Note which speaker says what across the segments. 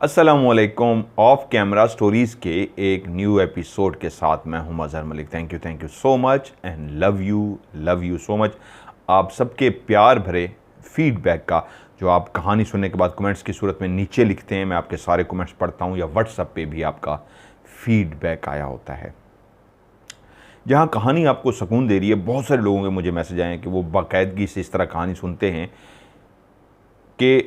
Speaker 1: السلام علیکم. Of camera stories کے ایک نیو ایپیسوڈ کے ساتھ میں ہوں Azhar Malik. Thank you so much and love you so much. آپ سب کے پیار بھرے فیڈ بیک کا جو آپ کہانی سننے کے بعد کمنٹس کی صورت میں نیچے لکھتے ہیں، میں آپ کے سارے کمنٹس پڑھتا ہوں، یا واٹس ایپ پہ بھی آپ کا فیڈ بیک آیا ہوتا ہے. جہاں کہانی آپ کو سکون دے رہی ہے، بہت سارے لوگوں کے مجھے میسج آئے ہیں کہ وہ باقاعدگی سے اس طرح کہانی سنتے ہیں کہ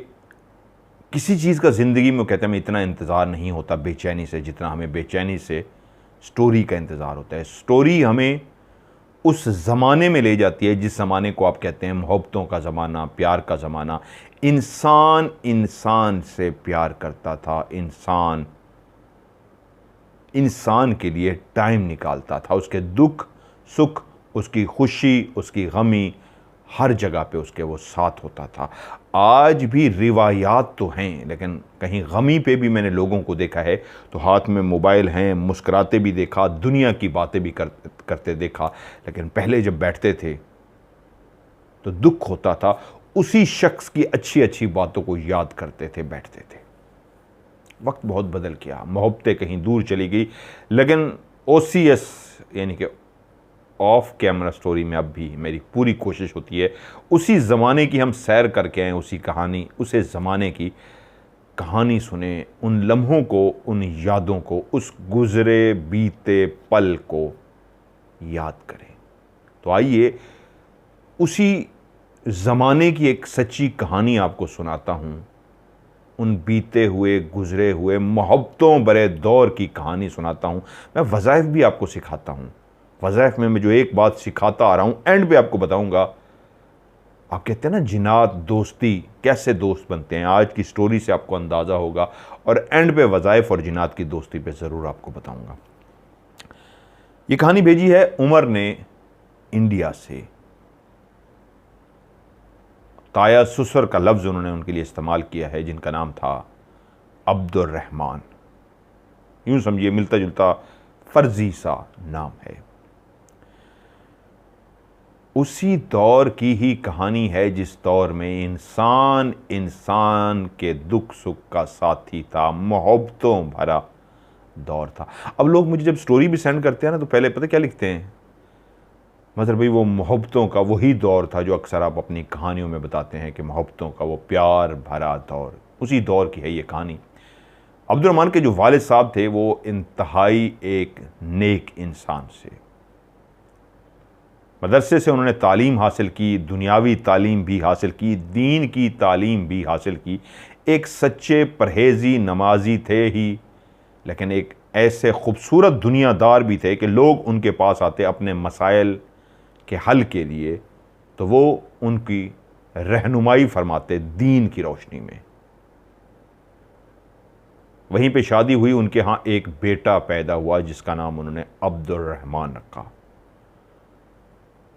Speaker 1: کسی چیز کا زندگی میں کہتے ہیں ہمیں اتنا انتظار نہیں ہوتا بے چینی سے، جتنا ہمیں بے چینی سے سٹوری کا انتظار ہوتا ہے. سٹوری ہمیں اس زمانے میں لے جاتی ہے جس زمانے کو آپ کہتے ہیں محبتوں کا زمانہ، پیار کا زمانہ. انسان سے پیار کرتا تھا، انسان کے لیے ٹائم نکالتا تھا. اس کے دکھ سکھ، اس کی خوشی، اس کی غمی، ہر جگہ پہ اس کے وہ ساتھ ہوتا تھا. آج بھی روایات تو ہیں، لیکن کہیں غمی پہ بھی میں نے لوگوں کو دیکھا ہے تو ہاتھ میں موبائل ہیں، مسکراتے بھی دیکھا، دنیا کی باتیں بھی کرتے دیکھا. لیکن پہلے جب بیٹھتے تھے تو دکھ ہوتا تھا، اسی شخص کی اچھی اچھی باتوں کو یاد کرتے تھے، بیٹھتے تھے. وقت بہت بدل گیا، محبتیں کہیں دور چلی گئی، لیکن او سی ایس یعنی کہ آف کیمرہ سٹوری میں اب بھی میری پوری کوشش ہوتی ہے اسی زمانے کی ہم سیر کر کے آئیں، اسی زمانے کی کہانی سنیں، ان لمحوں کو، ان یادوں کو، اس گزرے بیتے پل کو یاد کریں. تو آئیے اسی زمانے کی ایک سچی کہانی آپ کو سناتا ہوں، ان بیتے ہوئے گزرے ہوئے محبتوں برے دور کی کہانی سناتا ہوں. میں وظائف بھی آپ کو سکھاتا ہوں. وظائف میں جو ایک بات سکھاتا آ رہا ہوں، اینڈ پہ آپ کو بتاؤں گا. آپ کہتے ہیں نا جنات دوستی، کیسے دوست بنتے ہیں، آج کی سٹوری سے آپ کو اندازہ ہوگا، اور اینڈ پہ وظائف اور جنات کی دوستی پہ ضرور آپ کو بتاؤں گا. یہ کہانی بھیجی ہے عمر نے انڈیا سے. تایا سسر کا لفظ انہوں نے ان کے لیے استعمال کیا ہے، جن کا نام تھا عبد الرحمن. یوں سمجھیے ملتا جلتا فرضی سا نام ہے. اسی دور کی ہی کہانی ہے جس دور میں انسان کے دکھ سکھ کا ساتھی تھا، محبتوں بھرا دور تھا. اب لوگ مجھے جب سٹوری بھی سینڈ کرتے ہیں نا تو پہلے پتہ کیا لکھتے ہیں؟ مطلب بھئی وہ محبتوں کا وہی دور تھا جو اکثر آپ اپنی کہانیوں میں بتاتے ہیں کہ محبتوں کا وہ پیار بھرا دور، اسی دور کی ہے یہ کہانی. عبد الرحمن کے جو والد صاحب تھے وہ انتہائی ایک نیک انسان سے. مدرسے سے انہوں نے تعلیم حاصل کی، دنیاوی تعلیم بھی حاصل کی، دین کی تعلیم بھی حاصل کی. ایک سچے پرہیزی نمازی تھے ہی، لیکن ایک ایسے خوبصورت دنیا دار بھی تھے کہ لوگ ان کے پاس آتے اپنے مسائل کے حل کے لیے تو وہ ان کی رہنمائی فرماتے دین کی روشنی میں. وہیں پہ شادی ہوئی، ان کے ہاں ایک بیٹا پیدا ہوا جس کا نام انہوں نے عبد الرحمن رکھا.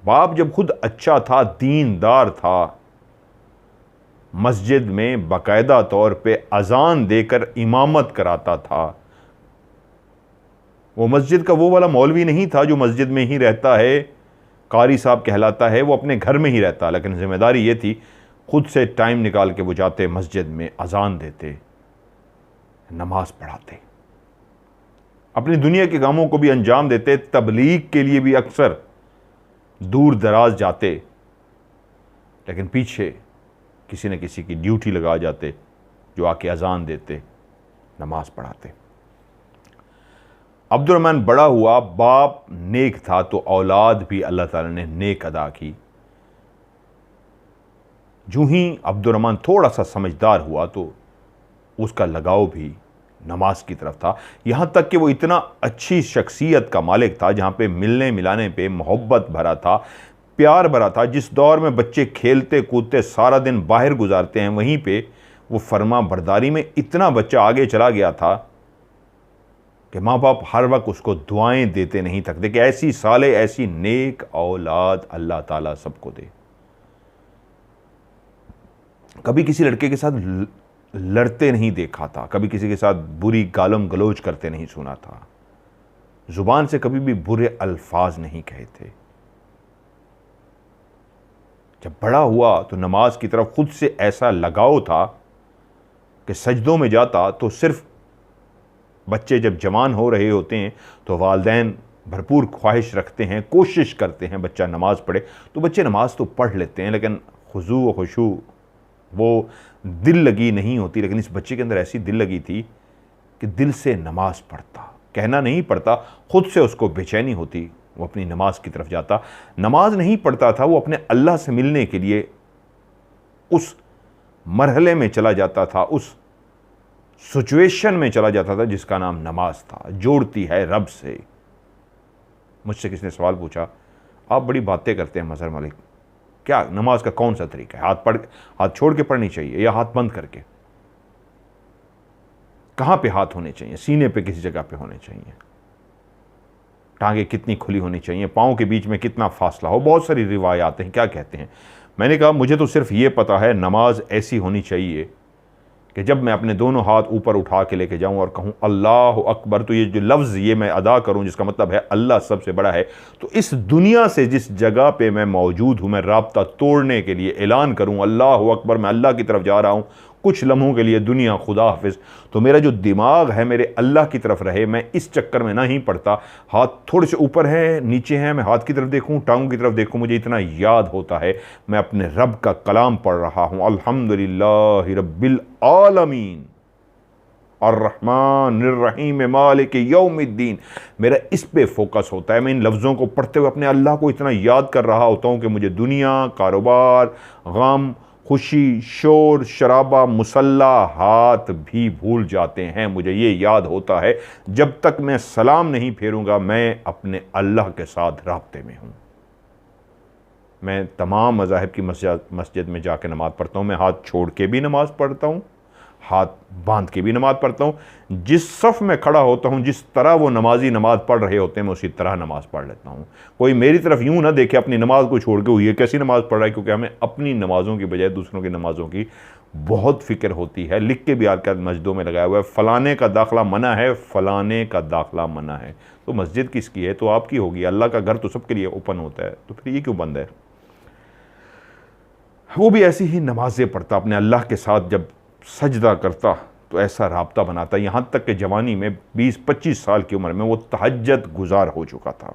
Speaker 1: باپ جب خود اچھا تھا، دیندار تھا، مسجد میں باقاعدہ طور پہ اذان دے کر امامت کراتا تھا. وہ مسجد کا وہ والا مولوی نہیں تھا جو مسجد میں ہی رہتا ہے، قاری صاحب کہلاتا ہے، وہ اپنے گھر میں ہی رہتا، لیکن ذمہ داری یہ تھی خود سے ٹائم نکال کے وہ جاتے مسجد میں، اذان دیتے، نماز پڑھاتے، اپنی دنیا کے کاموں کو بھی انجام دیتے، تبلیغ کے لیے بھی اکثر دور دراز جاتے، لیکن پیچھے کسی نہ کسی کی ڈیوٹی لگا جاتے جو آ کے اذان دیتے، نماز پڑھاتے. عبد الرحمن بڑا ہوا، باپ نیک تھا تو اولاد بھی اللہ تعالیٰ نے نیک عطا کی. جو ہی عبد الرحمن تھوڑا سا سمجھدار ہوا تو اس کا لگاؤ بھی نماز کی طرف تھا، یہاں تک کہ وہ اتنا اچھی شخصیت کا مالک تھا جہاں پہ ملنے ملانے پہ محبت بھرا تھا، پیار بھرا تھا. جس دور میں بچے کھیلتے کودتے سارا دن باہر گزارتے ہیں، وہیں پہ وہ فرما برداری میں اتنا بچہ آگے چلا گیا تھا کہ ماں باپ ہر وقت اس کو دعائیں دیتے نہیں تھکتے کہ ایسی صالح، ایسی نیک اولاد اللہ تعالیٰ سب کو دے. کبھی کسی لڑکے کے ساتھ لڑتے نہیں دیکھا تھا، کبھی کسی کے ساتھ بری گالم گلوچ کرتے نہیں سنا تھا، زبان سے کبھی بھی برے الفاظ نہیں کہے تھے. جب بڑا ہوا تو نماز کی طرف خود سے ایسا لگاؤ تھا کہ سجدوں میں جاتا تو صرف بچے جب جوان ہو رہے ہوتے ہیں تو والدین بھرپور خواہش رکھتے ہیں، کوشش کرتے ہیں بچہ نماز پڑھے، تو بچے نماز تو پڑھ لیتے ہیں، لیکن خضوع و خشوع وہ دل لگی نہیں ہوتی۔ لیکن اس بچے کے اندر ایسی دل لگی تھی کہ دل سے نماز پڑھتا، کہنا نہیں پڑتا، خود سے اس کو بے چینی ہوتی، وہ اپنی نماز کی طرف جاتا۔ نماز نہیں پڑھتا تھا، وہ اپنے اللہ سے ملنے کے لیے اس مرحلے میں چلا جاتا تھا، اس سچویشن میں چلا جاتا تھا جس کا نام نماز تھا، جوڑتی ہے رب سے۔ مجھ سے کس نے سوال پوچھا، آپ بڑی باتیں کرتے ہیں مظہر ملک، کیا نماز کا کون سا طریقہ ہے؟ ہاتھ چھوڑ کے پڑھنی چاہیے یا ہاتھ بند کر کے؟ کہاں پہ ہاتھ ہونے چاہیے؟ سینے پہ کسی جگہ پہ ہونے چاہیے؟ ٹانگیں کتنی کھلی ہونی چاہیے؟ پاؤں کے بیچ میں کتنا فاصلہ ہو؟ بہت ساری روایات ہیں، کیا کہتے ہیں؟ میں نے کہا مجھے تو صرف یہ پتا ہے نماز ایسی ہونی چاہیے کہ جب میں اپنے دونوں ہاتھ اوپر اٹھا کے لے کے جاؤں اور کہوں اللہ اکبر، تو یہ جو لفظ یہ میں ادا کروں جس کا مطلب ہے اللہ سب سے بڑا ہے، تو اس دنیا سے جس جگہ پہ میں موجود ہوں میں رابطہ توڑنے کے لیے اعلان کروں اللہ اکبر، میں اللہ کی طرف جا رہا ہوں کچھ لمحوں کے لیے، دنیا خدا حافظ، تو میرا جو دماغ ہے میرے اللہ کی طرف رہے، میں اس چکر میں نہیں پڑتا ہاتھ تھوڑے سے اوپر ہیں نیچے ہیں، میں ہاتھ کی طرف دیکھوں ٹانگوں کی طرف دیکھوں، مجھے اتنا یاد ہوتا ہے میں اپنے رب کا کلام پڑھ رہا ہوں، الحمدللہ رب العالمین الرحمن الرحیم مالک یوم الدین، میرا اس پہ فوکس ہوتا ہے۔ میں ان لفظوں کو پڑھتے ہوئے اپنے اللہ کو اتنا یاد کر رہا ہوتا ہوں کہ مجھے دنیا، کاروبار، غم، خوشی، شور، شرابہ، مسلح، ہاتھ بھی بھول جاتے ہیں۔ مجھے یہ یاد ہوتا ہے جب تک میں سلام نہیں پھیروں گا میں اپنے اللہ کے ساتھ رابطے میں ہوں۔ میں تمام مذاہب کی مسجد میں جا کے نماز پڑھتا ہوں، میں ہاتھ چھوڑ کے بھی نماز پڑھتا ہوں، ہاتھ باندھ کے بھی نماز پڑھتا ہوں، جس صف میں کھڑا ہوتا ہوں جس طرح وہ نمازی نماز پڑھ رہے ہوتے ہیں میں اسی طرح نماز پڑھ لیتا ہوں۔ کوئی میری طرف یوں نہ دیکھے اپنی نماز کو چھوڑ کے یہ کیسی نماز پڑھ رہا ہے، کیونکہ ہمیں اپنی نمازوں کی بجائے دوسروں کی نمازوں کی بہت فکر ہوتی ہے۔ لکھ کے بھی آج کل مسجدوں میں لگایا ہوا ہے فلانے کا داخلہ منع ہے، فلانے کا داخلہ منع ہے، تو مسجد کس کی ہے؟ تو آپ کی ہوگی، اللہ کا گھر تو سب کے لیے اوپن ہوتا ہے، تو پھر یہ کیوں بند ہے؟ وہ بھی ایسی ہی نمازیں پڑھتا، اپنے اللہ کے ساتھ جب سجدہ کرتا تو ایسا رابطہ بناتا، یہاں تک کہ جوانی میں 20-25 سال کی عمر میں وہ تہجد گزار ہو چکا تھا۔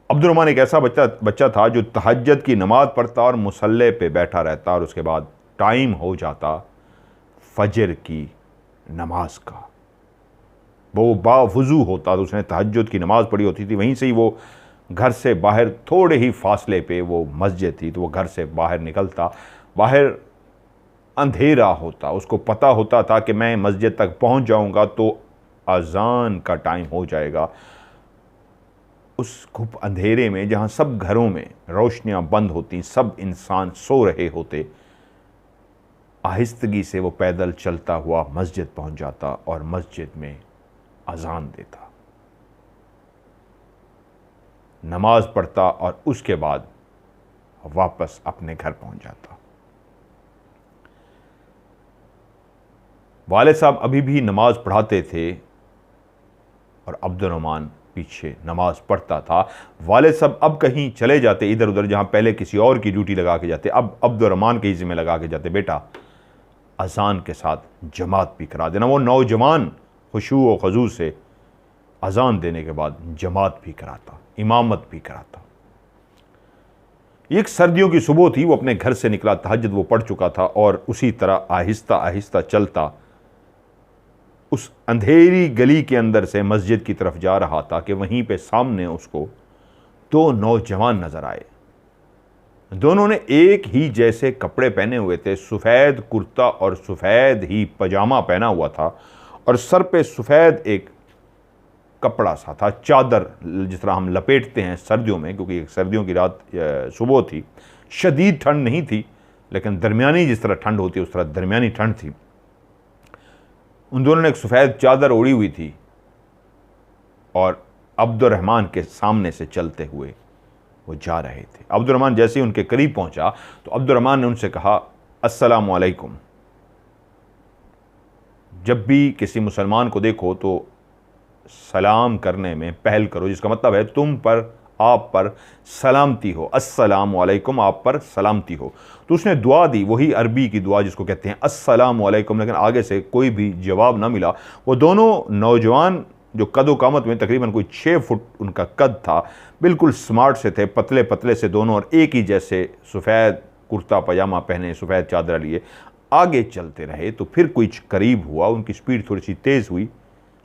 Speaker 1: عبد الرحمن ایک ایسا بچہ تھا جو تہجد کی نماز پڑھتا اور مصلی پہ بیٹھا رہتا، اور اس کے بعد ٹائم ہو جاتا فجر کی نماز کا، وہ باوضو ہوتا تو اس نے تہجد کی نماز پڑھی ہوتی تھی، وہیں سے ہی وہ گھر سے باہر تھوڑے ہی فاصلے پہ وہ مسجد تھی، تو وہ گھر سے باہر نکلتا، باہر اندھیرا ہوتا، اس کو پتہ ہوتا تھا کہ میں مسجد تک پہنچ جاؤں گا تو اذان کا ٹائم ہو جائے گا۔ اس گھپ اندھیرے میں جہاں سب گھروں میں روشنیاں بند ہوتی، سب انسان سو رہے ہوتے، آہستگی سے وہ پیدل چلتا ہوا مسجد پہنچ جاتا اور مسجد میں اذان دیتا، نماز پڑھتا اور اس کے بعد واپس اپنے گھر پہنچ جاتا۔ والد صاحب ابھی بھی نماز پڑھاتے تھے اور عبد الرحمن پیچھے نماز پڑھتا تھا۔ والد صاحب اب کہیں چلے جاتے ادھر ادھر، جہاں پہلے کسی اور کی ڈیوٹی لگا کے جاتے، اب عبد الرحمن کے ذمہ لگا کے جاتے، بیٹا اذان کے ساتھ جماعت بھی کرا دینا۔ وہ نوجوان خشوع و خضوع سے اذان دینے کے بعد جماعت بھی کراتا، امامت بھی کراتا۔ ایک سردیوں کی صبح تھی، وہ اپنے گھر سے نکلا، تہجد وہ پڑھ چکا تھا، اور اسی طرح آہستہ آہستہ چلتا اس اندھیری گلی کے اندر سے مسجد کی طرف جا رہا تھا کہ وہیں پہ سامنے اس کو دو نوجوان نظر آئے۔ دونوں نے ایک ہی جیسے کپڑے پہنے ہوئے تھے، سفید کرتا اور سفید ہی پاجامہ پہنا ہوا تھا، اور سر پہ سفید ایک کپڑا سا تھا، چادر جس طرح ہم لپیٹتے ہیں سردیوں میں، کیونکہ ایک سردیوں کی رات صبح تھی، شدید ٹھنڈ نہیں تھی لیکن درمیانی جس طرح ٹھنڈ ہوتی ہے اس طرح درمیانی ٹھنڈ تھی۔ ان دونوں نے ایک سفید چادر اوڑھی ہوئی تھی اور عبد الرحمن کے سامنے سے چلتے ہوئے وہ جا رہے تھے۔ عبد الرحمن جیسے ہی ان کے قریب پہنچا تو عبد الرحمن نے ان سے کہا السلام علیکم۔ جب بھی کسی مسلمان کو دیکھو تو سلام کرنے میں پہل کرو، جس کا مطلب ہے تم پر آپ پر سلامتی ہو، السلام علیکم، آپ پر سلامتی ہو۔ تو اس نے دعا دی، وہی عربی کی دعا جس کو کہتے ہیں السلام علیکم، لیکن آگے سے کوئی بھی جواب نہ ملا۔ وہ دونوں نوجوان جو قد و قامت میں تقریباً کوئی 6 فٹ ان کا قد تھا، بالکل سمارٹ سے تھے، پتلے پتلے سے دونوں، اور ایک ہی جیسے سفید کرتا پاجامہ پہنے، سفید چادر لیے آگے چلتے رہے۔ تو پھر کچھ قریب ہوا، ان کی سپیڈ تھوڑی سی تیز ہوئی،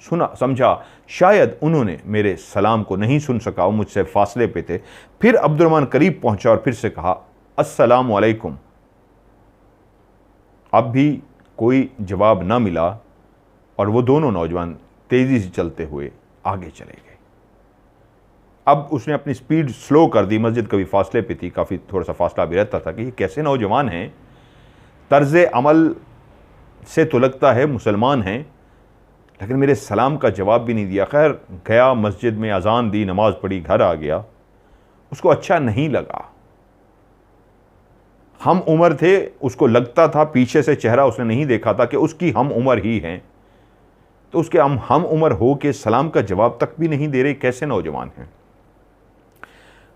Speaker 1: سمجھا شاید انہوں نے میرے سلام کو نہیں سن سکا، وہ مجھ سے فاصلے پہ تھے۔ پھر عبد الرحمن قریب پہنچا اور پھر سے کہا السلام علیکم۔ اب بھی کوئی جواب نہ ملا اور وہ دونوں نوجوان تیزی سے چلتے ہوئے آگے چلے گئے۔ اب اس نے اپنی سپیڈ سلو کر دی، مسجد کبھی فاصلے پہ تھی، کافی تھوڑا سا فاصلہ بھی رہتا تھا کہ یہ کیسے نوجوان ہیں، طرز عمل سے تو لگتا ہے مسلمان ہیں، لیکن میرے سلام کا جواب بھی نہیں دیا۔ خیر گیا مسجد میں، اذان دی، نماز پڑھی، گھر آ گیا۔ اس کو اچھا نہیں لگا، ہم عمر تھے، اس کو لگتا تھا، پیچھے سے چہرہ اس نے نہیں دیکھا تھا کہ اس کی ہم عمر ہی ہیں، تو اس کے ہم عمر ہو کے سلام کا جواب تک بھی نہیں دے رہے، کیسے نوجوان ہیں۔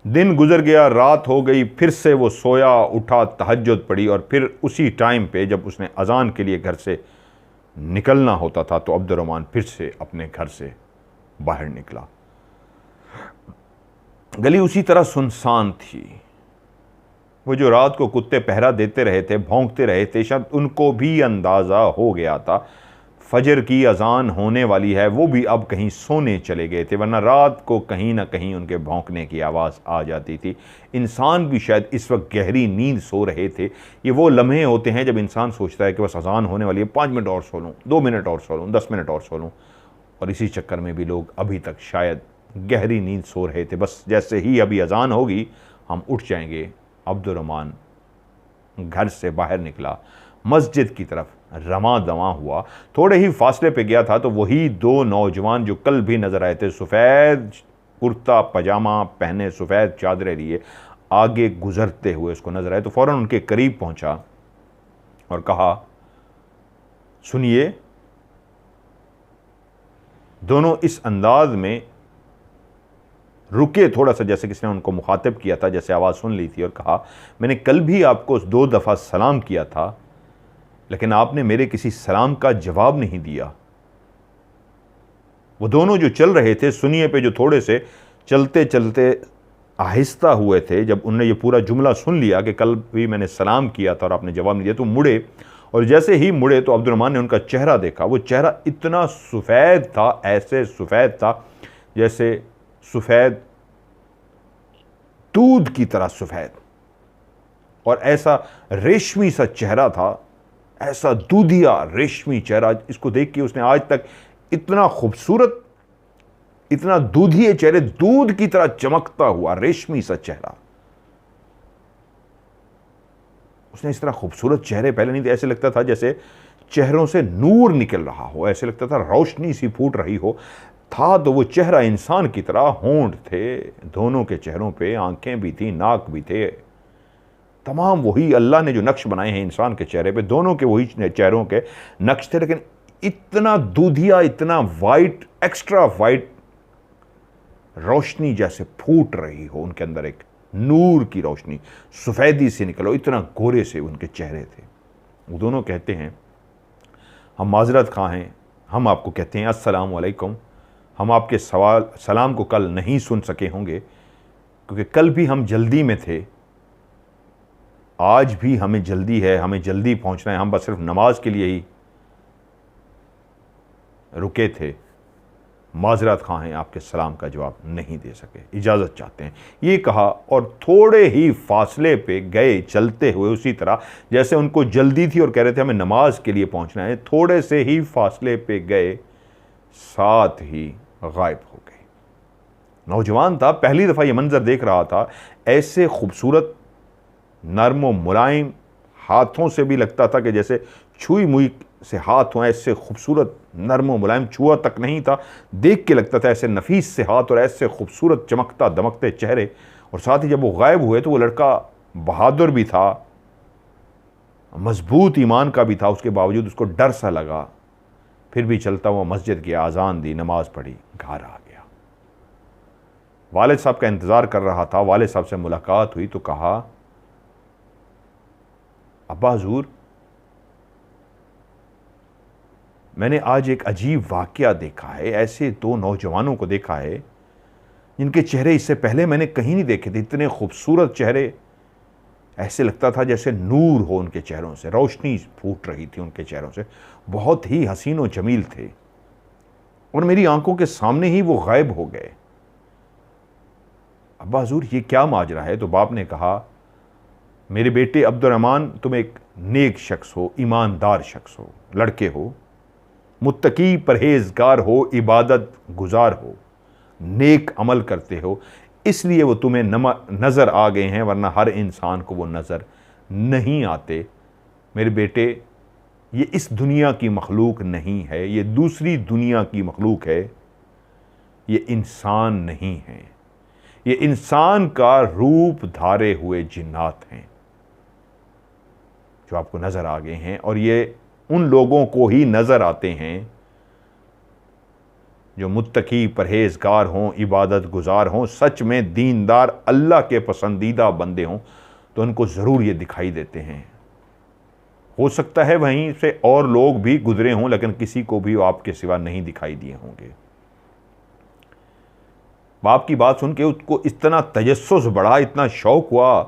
Speaker 1: دن گزر گیا، رات ہو گئی، پھر سے وہ سویا، اٹھا، تہجد پڑھی، اور پھر اسی ٹائم پہ جب اس نے اذان کے لیے گھر سے نکلنا ہوتا تھا تو عبد الرحمن پھر سے اپنے گھر سے باہر نکلا۔ گلی اسی طرح سنسان تھی، وہ جو رات کو کتے پہرا دیتے رہے تھے، بھونکتے رہے تھے، شاید ان کو بھی اندازہ ہو گیا تھا فجر کی اذان ہونے والی ہے، وہ بھی اب کہیں سونے چلے گئے تھے، ورنہ رات کو کہیں نہ کہیں ان کے بھونکنے کی آواز آ جاتی تھی۔ انسان بھی شاید اس وقت گہری نیند سو رہے تھے۔ یہ وہ لمحے ہوتے ہیں جب انسان سوچتا ہے کہ بس اذان ہونے والی ہے، 5 منٹ اور سو لوں، 2 منٹ اور سو لوں، 10 منٹ اور سو لوں، اور اسی چکر میں بھی لوگ ابھی تک شاید گہری نیند سو رہے تھے۔ بس جیسے ہی ابھی اذان ہوگی ہم اٹھ جائیں گے۔ عبد الرحمن گھر سے باہر نکلا، مسجد کی طرف رواں دواں ہوا۔ تھوڑے ہی فاصلے پہ گیا تھا تو وہی 2 نوجوان جو کل بھی نظر آئے تھے، سفید کرتا پاجامہ پہنے، سفید چادریں لیے، آگے گزرتے ہوئے اس کو نظر آئے تو فوراً ان کے قریب پہنچا اور کہا سنیے۔ دونوں اس انداز میں رکے تھوڑا سا، جیسے کسی نے ان کو مخاطب کیا تھا، جیسے آواز سن لی تھی، اور کہا میں نے کل بھی آپ کو 2 دفعہ سلام کیا تھا، لیکن آپ نے میرے کسی سلام کا جواب نہیں دیا۔ وہ دونوں جو چل رہے تھے، سنیے پہ جو تھوڑے سے چلتے چلتے آہستہ ہوئے تھے، جب انہوں نے یہ پورا جملہ سن لیا کہ کل بھی میں نے سلام کیا تھا اور آپ نے جواب نہیں دیا، تو مڑے، اور جیسے ہی مڑے تو عبد الرحمن نے ان کا چہرہ دیکھا۔ وہ چہرہ اتنا سفید تھا، ایسے سفید تھا جیسے سفید دودھ کی طرح سفید، اور ایسا ریشمی سا چہرہ تھا، ایسا دودھیا ریشمی چہرہ، اس کو دیکھ کے اس نے آج تک اتنا خوبصورت، اتنا دودھیے چہرے، دودھ کی طرح چمکتا ہوا ریشمی سا چہرہ، اس نے اس طرح خوبصورت چہرے پہلے نہیں تھے۔ ایسے لگتا تھا جیسے چہروں سے نور نکل رہا ہو، ایسے لگتا تھا روشنی سی پھوٹ رہی ہو۔ تھا تو وہ چہرہ انسان کی طرح، ہونٹ تھے دونوں کے چہروں پہ، آنکھیں بھی تھیں، ناک بھی تھے، تمام وہی اللہ نے جو نقش بنائے ہیں انسان کے چہرے پہ، دونوں کے وہی چہروں کے نقش تھے، لیکن اتنا دودھیا، اتنا وائٹ، ایکسٹرا وائٹ روشنی جیسے پھوٹ رہی ہو ان کے اندر، ایک نور کی روشنی سفیدی سے نکلو، اتنا گورے سے ان کے چہرے تھے۔ وہ دونوں کہتے ہیں ہم معذرت خواہ ہیں، ہم آپ کو کہتے ہیں السلام علیکم، ہم آپ کے سلام کو کل نہیں سن سکے ہوں گے کیونکہ کل بھی ہم جلدی میں تھے، آج بھی ہمیں جلدی ہے، ہمیں جلدی پہنچنا ہے، ہم بس صرف نماز کے لیے ہی رکے تھے، معذرت خواہ ہیں، آپ کے سلام کا جواب نہیں دے سکے، اجازت چاہتے ہیں، یہ کہا، اور تھوڑے ہی فاصلے پہ گئے چلتے ہوئے، اسی طرح جیسے ان کو جلدی تھی اور کہہ رہے تھے ہمیں نماز کے لیے پہنچنا ہے، تھوڑے سے ہی فاصلے پہ گئے، ساتھ ہی غائب ہو گئے۔ نوجوان تھا، پہلی دفعہ یہ منظر دیکھ رہا تھا، ایسے خوبصورت، نرم و ملائم، ہاتھوں سے بھی لگتا تھا کہ جیسے چھوئی موئی سے ہاتھ ہوں، ایسے خوبصورت، نرم و ملائم، چھوا تک نہیں تھا، دیکھ کے لگتا تھا ایسے نفیس سے ہاتھ اور ایسے خوبصورت چمکتا دمکتے چہرے، اور ساتھ ہی جب وہ غائب ہوئے تو وہ لڑکا بہادر بھی تھا، مضبوط ایمان کا بھی تھا، اس کے باوجود اس کو ڈر سا لگا، پھر بھی چلتا ہوا مسجد گیا، اذان دی، نماز پڑھی، گھر آ گیا۔ والد صاحب کا انتظار کر رہا تھا، والد صاحب سے ملاقات ہوئی تو کہا ابا حضور میں نے آج ایک عجیب واقعہ دیکھا ہے، ایسے دو نوجوانوں کو دیکھا ہے جن کے چہرے اس سے پہلے میں نے کہیں نہیں دیکھے تھے، اتنے خوبصورت چہرے، ایسے لگتا تھا جیسے نور ہو ان کے چہروں سے، روشنی پھوٹ رہی تھی ان کے چہروں سے، بہت ہی حسین و جمیل تھے، اور میری آنکھوں کے سامنے ہی وہ غائب ہو گئے۔ ابا حضور یہ کیا ماجرا ہے؟ تو باپ نے کہا میرے بیٹے عبد الرحمن تم ایک نیک شخص ہو، ایماندار شخص ہو، لڑکے ہو، متقی پرہیزگار ہو، عبادت گزار ہو، نیک عمل کرتے ہو، اس لیے وہ تمہیں نظر آ گئے ہیں، ورنہ ہر انسان کو وہ نظر نہیں آتے۔ میرے بیٹے یہ اس دنیا کی مخلوق نہیں ہے، یہ دوسری دنیا کی مخلوق ہے، یہ انسان نہیں ہے، یہ انسان کا روپ دھارے ہوئے جنات ہیں جو آپ کو نظر آ گئے ہیں، اور یہ ان لوگوں کو ہی نظر آتے ہیں جو متقی پرہیزگار ہوں، عبادت گزار ہوں، سچ میں دیندار، اللہ کے پسندیدہ بندے ہوں تو ان کو ضرور یہ دکھائی دیتے ہیں۔ ہو سکتا ہے وہیں سے اور لوگ بھی گزرے ہوں لیکن کسی کو بھی آپ کے سوا نہیں دکھائی دیے ہوں گے۔ باپ کی بات سن کے اس کو اتنا تجسس بڑھا، اتنا شوق ہوا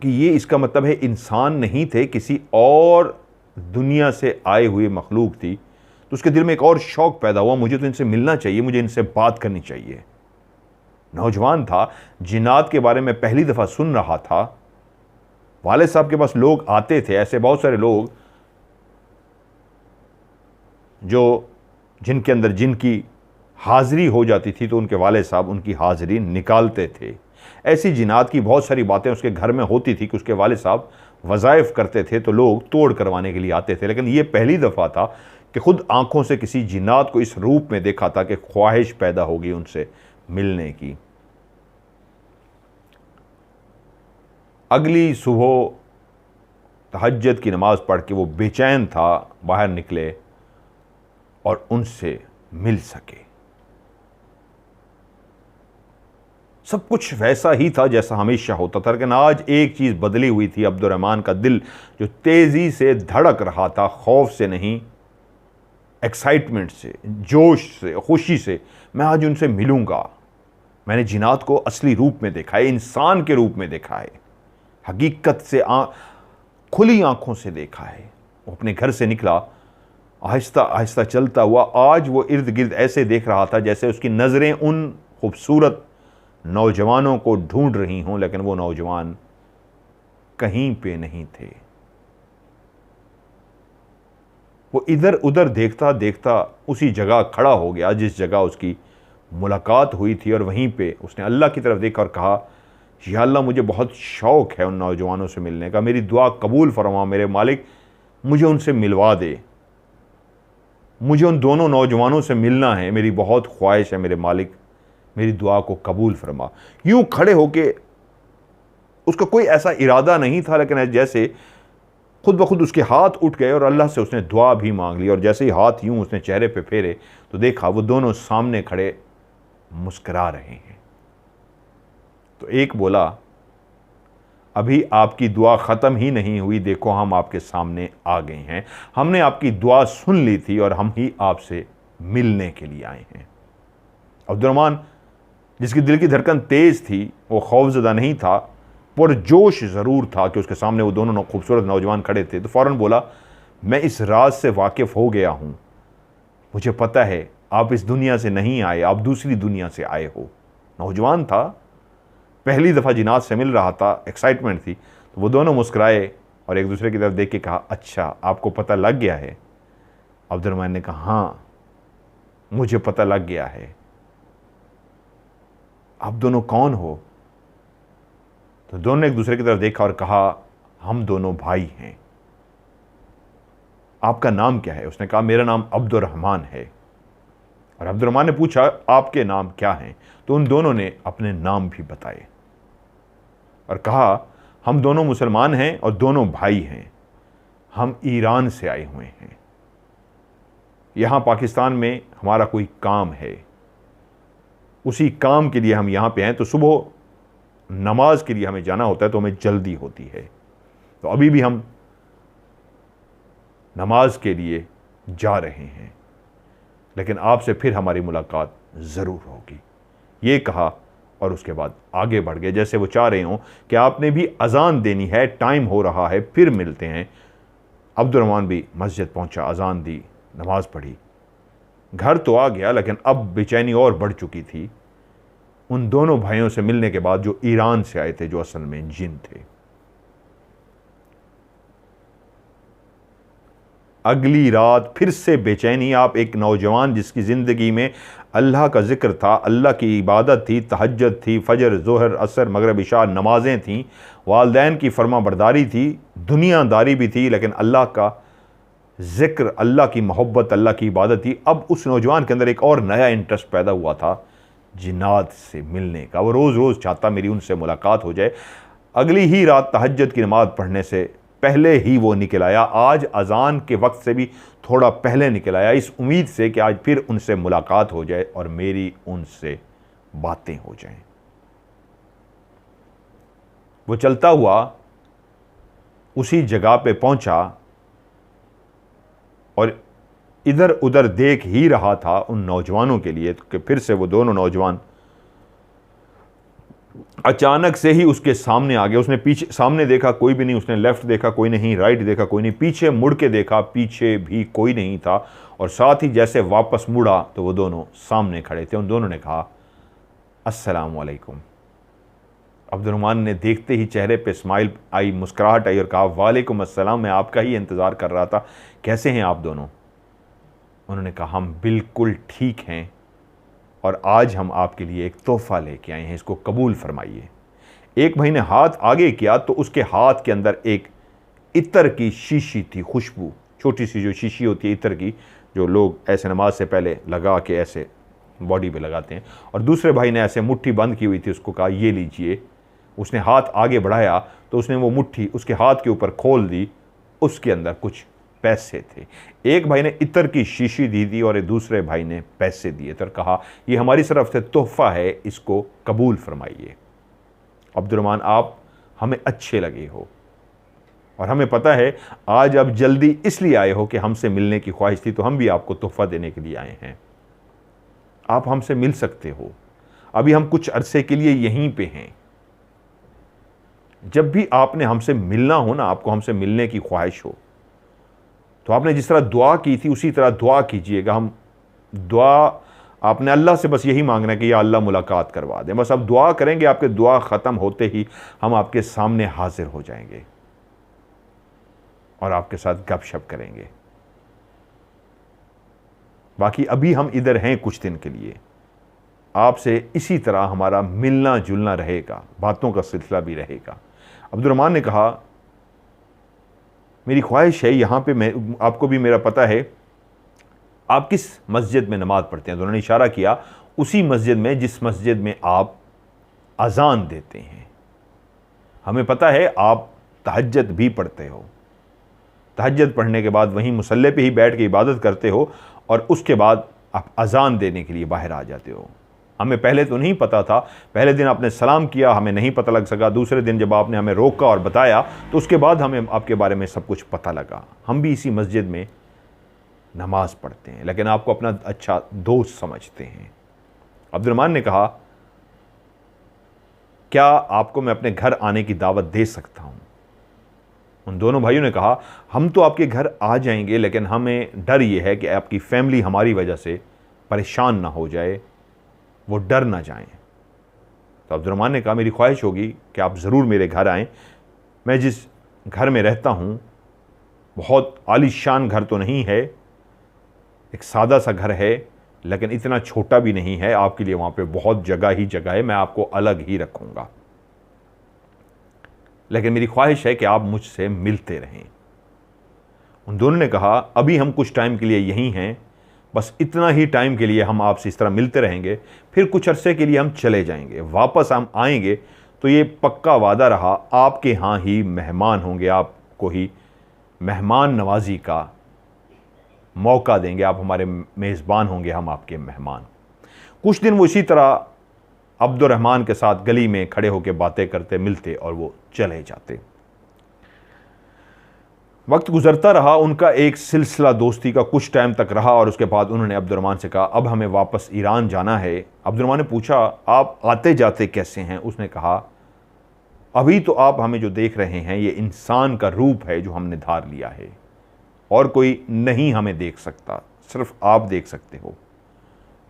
Speaker 1: کہ یہ اس کا مطلب ہے انسان نہیں تھے، کسی اور دنیا سے آئے ہوئے مخلوق تھی، تو اس کے دل میں ایک اور شوق پیدا ہوا، مجھے تو ان سے ملنا چاہیے، مجھے ان سے بات کرنی چاہیے۔ نوجوان تھا، جنات کے بارے میں پہلی دفعہ سن رہا تھا، والد صاحب کے پاس لوگ آتے تھے، ایسے بہت سارے لوگ جن کے اندر جن کی حاضری ہو جاتی تھی تو ان کے والد صاحب ان کی حاضری نکالتے تھے۔ ایسی جنات کی بہت ساری باتیں اس کے گھر میں ہوتی تھی کہ اس کے والد صاحب وظائف کرتے تھے تو لوگ توڑ کروانے کے لیے آتے تھے، لیکن یہ پہلی دفعہ تھا کہ خود آنکھوں سے کسی جنات کو اس روپ میں دیکھا تھا کہ خواہش پیدا ہوگی ان سے ملنے کی۔ اگلی صبح تہجد کی نماز پڑھ کے وہ بے چین تھا، باہر نکلے اور ان سے مل سکے۔ سب کچھ ویسا ہی تھا جیسا ہمیشہ ہوتا تھا، لیکن آج ایک چیز بدلی ہوئی تھی۔ عبد الرحمن کا دل جو تیزی سے دھڑک رہا تھا، خوف سے نہیں، ایکسائٹمنٹ سے، جوش سے، خوشی سے، میں آج ان سے ملوں گا۔ میں نے جنات کو اصلی روپ میں دیکھا ہے، انسان کے روپ میں دیکھا ہے، حقیقت سے کھلی آنکھوں سے دیکھا ہے۔ وہ اپنے گھر سے نکلا، آہستہ آہستہ چلتا ہوا، آج وہ ارد گرد ایسے دیکھ رہا تھا جیسے اس کی نظریں ان خوبصورت نوجوانوں کو ڈھونڈ رہی ہوں، لیکن وہ نوجوان کہیں پہ نہیں تھے۔ وہ ادھر ادھر دیکھتا دیکھتا اسی جگہ کھڑا ہو گیا جس جگہ اس کی ملاقات ہوئی تھی، اور وہیں پہ اس نے اللہ کی طرف دیکھا اور کہا یا اللہ مجھے بہت شوق ہے ان نوجوانوں سے ملنے کا، میری دعا قبول فرما میرے مالک، مجھے ان سے ملوا دے، مجھے ان دونوں نوجوانوں سے ملنا ہے، میری بہت خواہش ہے میرے مالک، میری دعا کو قبول فرما۔ یوں کھڑے ہو کے، اس کا کوئی ایسا ارادہ نہیں تھا، لیکن جیسے خود بخود اس کے ہاتھ اٹھ گئے اور اللہ سے اس نے دعا بھی مانگ لی، اور جیسے ہی ہاتھ یوں اس نے چہرے پہ پھیرے تو دیکھا وہ دونوں سامنے کھڑے مسکرا رہے ہیں۔ تو ایک بولا ابھی آپ کی دعا ختم ہی نہیں ہوئی، دیکھو ہم آپ کے سامنے آ گئے ہیں، ہم نے آپ کی دعا سن لی تھی اور ہم ہی آپ سے ملنے کے لیے آئے ہیں۔ عبد الرحمن جس کی دل کی دھڑکن تیز تھی، وہ خوفزدہ نہیں تھا، پرجوش ضرور تھا کہ اس کے سامنے وہ دونوں خوبصورت نوجوان کھڑے تھے، تو فوراً بولا میں اس راز سے واقف ہو گیا ہوں، مجھے پتہ ہے آپ اس دنیا سے نہیں آئے، آپ دوسری دنیا سے آئے ہو۔ نوجوان تھا، پہلی دفعہ جنات سے مل رہا تھا، ایکسائٹمنٹ تھی، تو وہ دونوں مسکرائے اور ایک دوسرے کی طرف دیکھ کے کہا اچھا آپ کو پتہ لگ گیا ہے؟ عبد الرحمن نے کہا ہاں مجھے پتہ لگ گیا ہے۔ آپ دونوں کون ہو؟ تو دونوں نے ایک دوسرے کی طرف دیکھا اور کہا ہم دونوں بھائی ہیں۔ آپ کا نام کیا ہے؟ اس نے کہا میرا نام عبد الرحمن ہے۔ اور عبد الرحمن نے پوچھا آپ کے نام کیا ہیں؟ تو ان دونوں نے اپنے نام بھی بتائے اور کہا ہم دونوں مسلمان ہیں اور دونوں بھائی ہیں، ہم ایران سے آئے ہوئے ہیں، یہاں پاکستان میں ہمارا کوئی کام ہے، اسی کام کے لیے ہم یہاں پہ ہیں، تو صبح نماز کے لیے ہمیں جانا ہوتا ہے تو ہمیں جلدی ہوتی ہے، تو ابھی بھی ہم نماز کے لیے جا رہے ہیں، لیکن آپ سے پھر ہماری ملاقات ضرور ہوگی، یہ کہا اور اس کے بعد آگے بڑھ گئے، جیسے وہ چاہ رہے ہوں کہ آپ نے بھی اذان دینی ہے، ٹائم ہو رہا ہے، پھر ملتے ہیں۔ عبد الرحمن بھی مسجد پہنچا، اذان دی، نماز پڑھی، گھر تو آ گیا، لیکن اب بے چینی اور بڑھ چکی تھی ان دونوں بھائیوں سے ملنے کے بعد جو ایران سے آئے تھے، جو اصل میں جن تھے۔ اگلی رات پھر سے بے چینی، آپ ایک نوجوان جس کی زندگی میں اللہ کا ذکر تھا، اللہ کی عبادت تھی، تہجد تھی، فجر، ظہر، عصر، مغرب، عشاء نمازیں تھیں، والدین کی فرما برداری تھی، دنیا داری بھی تھی، لیکن اللہ کا ذکر، اللہ کی محبت، اللہ کی عبادت تھی۔ اب اس نوجوان کے اندر ایک اور نیا انٹرسٹ پیدا ہوا تھا جنات سے ملنے کا، وہ روز روز چاہتا میری ان سے ملاقات ہو جائے۔ اگلی ہی رات تہجد کی نماز پڑھنے سے پہلے ہی وہ نکل آیا، آج اذان کے وقت سے بھی تھوڑا پہلے نکل آیا، اس امید سے کہ آج پھر ان سے ملاقات ہو جائے اور میری ان سے باتیں ہو جائیں۔ وہ چلتا ہوا اسی جگہ پہ پہنچا اور ادھر ادھر دیکھ ہی رہا تھا ان نوجوانوں کے لیے کہ پھر سے وہ دونوں نوجوان اچانک سے ہی اس کے سامنے آ گئے۔ اس نے پیچھے سامنے دیکھا، کوئی بھی نہیں، اس نے لیفٹ دیکھا، کوئی نہیں، رائٹ دیکھا، کوئی نہیں، پیچھے مڑ کے دیکھا، پیچھے بھی کوئی نہیں تھا، اور ساتھ ہی جیسے واپس مڑا تو وہ دونوں سامنے کھڑے تھے۔ ان دونوں نے کہا السلام علیکم۔ عبد الرحمن نے دیکھتے ہی چہرے پہ اسمائل آئی، مسکراہٹ آئی، اور کہا وعلیکم السلام، میں آپ کا ہی انتظار کر رہا تھا، کیسے ہیں آپ دونوں؟ انہوں نے کہا ہم بالکل ٹھیک ہیں، اور آج ہم آپ کے لیے ایک تحفہ لے کے آئے ہیں، اس کو قبول فرمائیے۔ ایک بھائی نے ہاتھ آگے کیا تو اس کے ہاتھ کے اندر ایک عطر کی شیشی تھی، خوشبو، چھوٹی سی جو شیشی ہوتی ہے عطر کی، جو لوگ ایسے نماز سے پہلے لگا کے ایسے باڈی پہ لگاتے ہیں، اور دوسرے بھائی نے ایسے مٹھی بند کی ہوئی تھی، اس کو کہا یہ لیجئے۔ اس نے ہاتھ آگے بڑھایا تو اس نے وہ مٹھی اس کے ہاتھ کے اوپر کھول دی، اس کے اندر کچھ پیسے تھے۔ ایک بھائی نے عطر کی شیشی دی تھی اور دوسرے بھائی نے پیسے دیے تھے اور کہا یہ ہماری طرف سے تحفہ ہے، اس کو قبول فرمائیے۔ عبد الرحمن آپ ہمیں اچھے لگے ہو، اور ہمیں پتہ ہے آج آپ جلدی اس لیے آئے ہو کہ ہم سے ملنے کی خواہش تھی، تو ہم بھی آپ کو تحفہ دینے کے لیے آئے ہیں۔ آپ ہم سے مل سکتے ہو، ابھی ہم کچھ عرصے کے لیے یہیں پہ ہیں، جب بھی آپ نے ہم سے ملنا ہو نا، آپ کو ہم سے ملنے کی خواہش ہو، تو آپ نے جس طرح دعا کی تھی اسی طرح دعا کیجئے گا۔ ہم دعا آپ نے اللہ سے بس یہی مانگنا ہے کہ یا اللہ ملاقات کروا دیں، بس اب دعا کریں گے، آپ کے دعا ختم ہوتے ہی ہم آپ کے سامنے حاضر ہو جائیں گے اور آپ کے ساتھ گپ شپ کریں گے۔ باقی ابھی ہم ادھر ہیں کچھ دن کے لیے، آپ سے اسی طرح ہمارا ملنا جلنا رہے گا، باتوں کا سلسلہ بھی رہے گا۔ عبد الرحمن نے کہا میری خواہش ہے، یہاں پہ میں آپ کو بھی میرا پتہ ہے آپ کس مسجد میں نماز پڑھتے ہیں، تو انہوں نے اشارہ کیا اسی مسجد میں جس مسجد میں آپ اذان دیتے ہیں۔ ہمیں پتہ ہے آپ تہجد بھی پڑھتے ہو، تہجد پڑھنے کے بعد وہیں مصلی پہ ہی بیٹھ کے عبادت کرتے ہو، اور اس کے بعد آپ اذان دینے کے لیے باہر آ جاتے ہو۔ ہمیں پہلے تو نہیں پتا تھا، پہلے دن آپ نے سلام کیا، ہمیں نہیں پتہ لگ سکا، دوسرے دن جب آپ نے ہمیں روکا اور بتایا تو اس کے بعد ہمیں آپ کے بارے میں سب کچھ پتہ لگا۔ ہم بھی اسی مسجد میں نماز پڑھتے ہیں، لیکن آپ کو اپنا اچھا دوست سمجھتے ہیں۔ عبد الرحمن نے کہا کیا آپ کو میں اپنے گھر آنے کی دعوت دے سکتا ہوں؟ ان دونوں بھائیوں نے کہا ہم تو آپ کے گھر آ جائیں گے، لیکن ہمیں ڈر یہ ہے کہ آپ کی فیملی ہماری وجہ سے پریشان نہ ہو جائے، وہ ڈر نہ جائیں۔ تو عبد الرحمن نے کہا میری خواہش ہوگی کہ آپ ضرور میرے گھر آئیں۔ میں جس گھر میں رہتا ہوں بہت عالی شان گھر تو نہیں ہے، ایک سادہ سا گھر ہے، لیکن اتنا چھوٹا بھی نہیں ہے، آپ کے لیے وہاں پہ بہت جگہ ہی جگہ ہے، میں آپ کو الگ ہی رکھوں گا، لیکن میری خواہش ہے کہ آپ مجھ سے ملتے رہیں۔ ان دونوں نے کہا ابھی ہم کچھ ٹائم کے لیے یہیں ہیں، بس اتنا ہی ٹائم کے لیے ہم آپ سے اس طرح ملتے رہیں گے، پھر کچھ عرصے کے لیے ہم چلے جائیں گے، واپس ہم آئیں گے تو یہ پکا وعدہ رہا آپ کے ہاں ہی مہمان ہوں گے، آپ کو ہی مہمان نوازی کا موقع دیں گے، آپ ہمارے میزبان ہوں گے، ہم آپ کے مہمان۔ کچھ دن وہ اسی طرح عبد الرحمن کے ساتھ گلی میں کھڑے ہو کے باتیں کرتے، ملتے اور وہ چلے جاتے۔ وقت گزرتا رہا، ان کا ایک سلسلہ دوستی کا کچھ ٹائم تک رہا، اور اس کے بعد انہوں نے عبد الرحمن سے کہا اب ہمیں واپس ایران جانا ہے۔ عبد الرحمن نے پوچھا آپ آتے جاتے کیسے ہیں؟ اس نے کہا ابھی تو آپ ہمیں جو دیکھ رہے ہیں یہ انسان کا روپ ہے جو ہم نے دھار لیا ہے، اور کوئی نہیں ہمیں دیکھ سکتا، صرف آپ دیکھ سکتے ہو،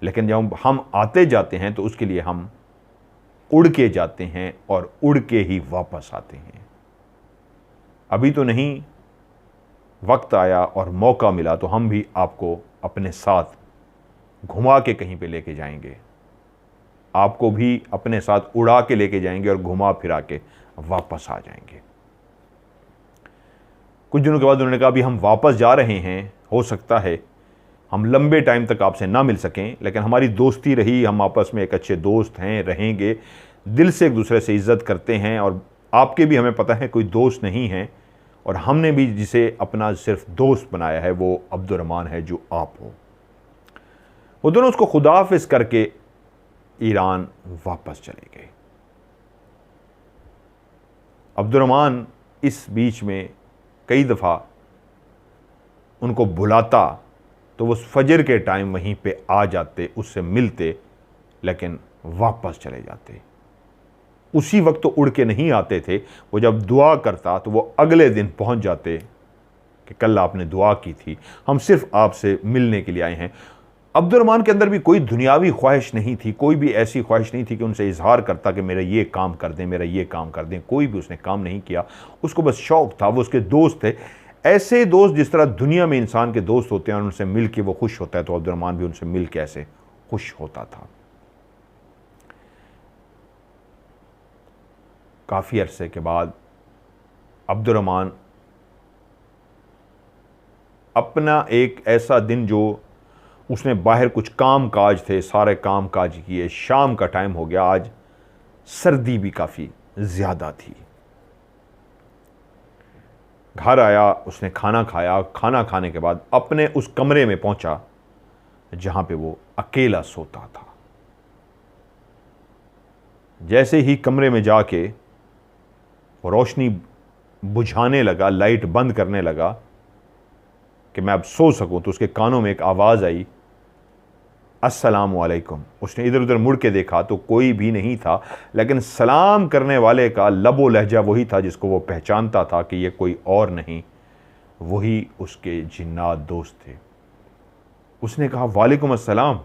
Speaker 1: لیکن جب ہم آتے جاتے ہیں تو اس کے لیے ہم اڑ کے جاتے ہیں اور اڑ کے ہی واپس آتے ہیں۔ ابھی تو نہیں، وقت آیا اور موقع ملا تو ہم بھی آپ کو اپنے ساتھ گھما کے کہیں پہ لے کے جائیں گے، آپ کو بھی اپنے ساتھ اڑا کے لے کے جائیں گے اور گھما پھرا کے واپس آ جائیں گے۔ کچھ دنوں کے بعد انہوں نے کہا ابھی ہم واپس جا رہے ہیں، ہو سکتا ہے ہم لمبے ٹائم تک آپ سے نہ مل سکیں، لیکن ہماری دوستی رہی، ہم آپس میں ایک اچھے دوست ہیں، رہیں گے، دل سے ایک دوسرے سے عزت کرتے ہیں، اور آپ کے بھی ہمیں پتہ ہے کوئی دوست نہیں ہے، اور ہم نے بھی جسے اپنا صرف دوست بنایا ہے وہ عبد الرحمن ہے جو آپ ہو۔ وہ دونوں اس کو خدا حافظ کر کے ایران واپس چلے گئے۔ عبد الرحمن اس بیچ میں کئی دفعہ ان کو بلاتا تو وہ فجر کے ٹائم وہیں پہ آ جاتے، اس سے ملتے، لیکن واپس چلے جاتے۔ اسی وقت تو اڑ کے نہیں آتے تھے، وہ جب دعا کرتا تو وہ اگلے دن پہنچ جاتے کہ کل آپ نے دعا کی تھی، ہم صرف آپ سے ملنے کے لیے آئے ہیں۔ عبد الرحمن کے اندر بھی کوئی دنیاوی خواہش نہیں تھی، کوئی بھی ایسی خواہش نہیں تھی کہ ان سے اظہار کرتا کہ میرا یہ کام کر دیں، میرا یہ کام کر دیں، کوئی بھی اس نے کام نہیں کیا۔ اس کو بس شوق تھا، وہ اس کے دوست تھے، ایسے دوست جس طرح دنیا میں انسان کے دوست ہوتے ہیں اور ان سے مل کے وہ خوش ہوتا ہے، تو عبد الرحمن بھی ان سے مل کے ایسے خوش ہوتا تھا۔ کافی عرصے کے بعد عبد الرحمن اپنا ایک ایسا دن جو اس نے باہر کچھ کام کاج تھے، سارے کام کاج کیے، شام کا ٹائم ہو گیا، آج سردی بھی کافی زیادہ تھی۔ گھر آیا، اس نے کھانا کھایا، کھانا کھانے کے بعد اپنے اس کمرے میں پہنچا جہاں پہ وہ اکیلا سوتا تھا۔ جیسے ہی کمرے میں جا کے روشنی بجھانے لگا، لائٹ بند کرنے لگا کہ میں اب سو سکوں، تو اس کے کانوں میں ایک آواز آئی السلام علیکم۔ اس نے ادھر ادھر مڑ کے دیکھا تو کوئی بھی نہیں تھا، لیکن سلام کرنے والے کا لب و لہجہ وہی تھا جس کو وہ پہچانتا تھا کہ یہ کوئی اور نہیں، وہی اس کے جنات دوست تھے۔ اس نے کہا وعلیکم السلام۔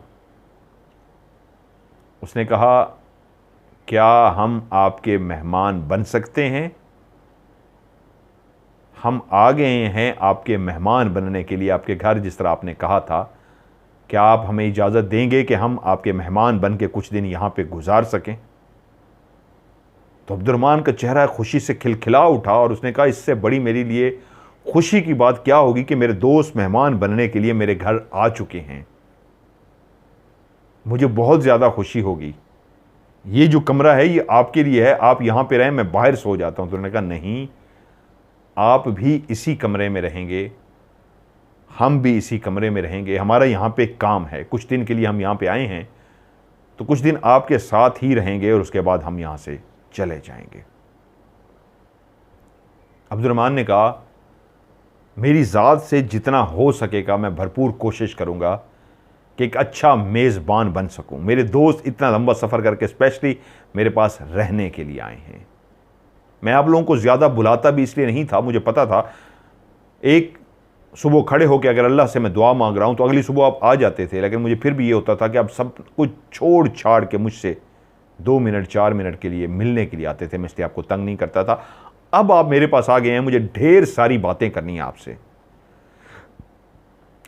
Speaker 1: اس نے کہا کیا ہم آپ کے مہمان بن سکتے ہیں؟ ہم آ گئے ہیں آپ کے مہمان بننے کے لیے آپ کے گھر، جس طرح آپ نے کہا تھا، کیا آپ ہمیں اجازت دیں گے کہ ہم آپ کے مہمان بن کے کچھ دن یہاں پہ گزار سکیں؟ تو عبد الرحمن کا چہرہ خوشی سے کھلکھلا اٹھا اور اس نے کہا اس سے بڑی میرے لیے خوشی کی بات کیا ہوگی کہ میرے دوست مہمان بننے کے لیے میرے گھر آ چکے ہیں، مجھے بہت زیادہ خوشی ہوگی۔ یہ جو کمرہ ہے یہ آپ کے لیے ہے، آپ یہاں پہ رہیں، میں باہر سو جاتا ہوں۔ تو انہوں نے کہا نہیں، آپ بھی اسی کمرے میں رہیں گے، ہم بھی اسی کمرے میں رہیں گے، ہمارا یہاں پہ ایک کام ہے، کچھ دن کے لیے ہم یہاں پہ آئے ہیں، تو کچھ دن آپ کے ساتھ ہی رہیں گے اور اس کے بعد ہم یہاں سے چلے جائیں گے۔ عبد الرحمن نے کہا میری ذات سے جتنا ہو سکے گا میں بھرپور کوشش کروں گا کہ ایک اچھا میزبان بن سکوں، میرے دوست اتنا لمبا سفر کر کے اسپیشلی میرے پاس رہنے کے لیے آئے ہیں۔ میں آپ لوگوں کو زیادہ بلاتا بھی اس لیے نہیں تھا، مجھے پتا تھا ایک صبح کھڑے ہو کے اگر اللہ سے میں دعا مانگ رہا ہوں تو اگلی صبح آپ آ جاتے تھے، لیکن مجھے پھر بھی یہ ہوتا تھا کہ آپ سب کچھ چھوڑ چھاڑ کے مجھ سے 2 منٹ 4 منٹ کے لیے ملنے کے لیے آتے تھے، میں اس لیے آپ کو تنگ نہیں کرتا تھا۔ اب آپ میرے پاس آ گئے ہیں، مجھے ڈھیر ساری باتیں کرنی ہیں آپ سے،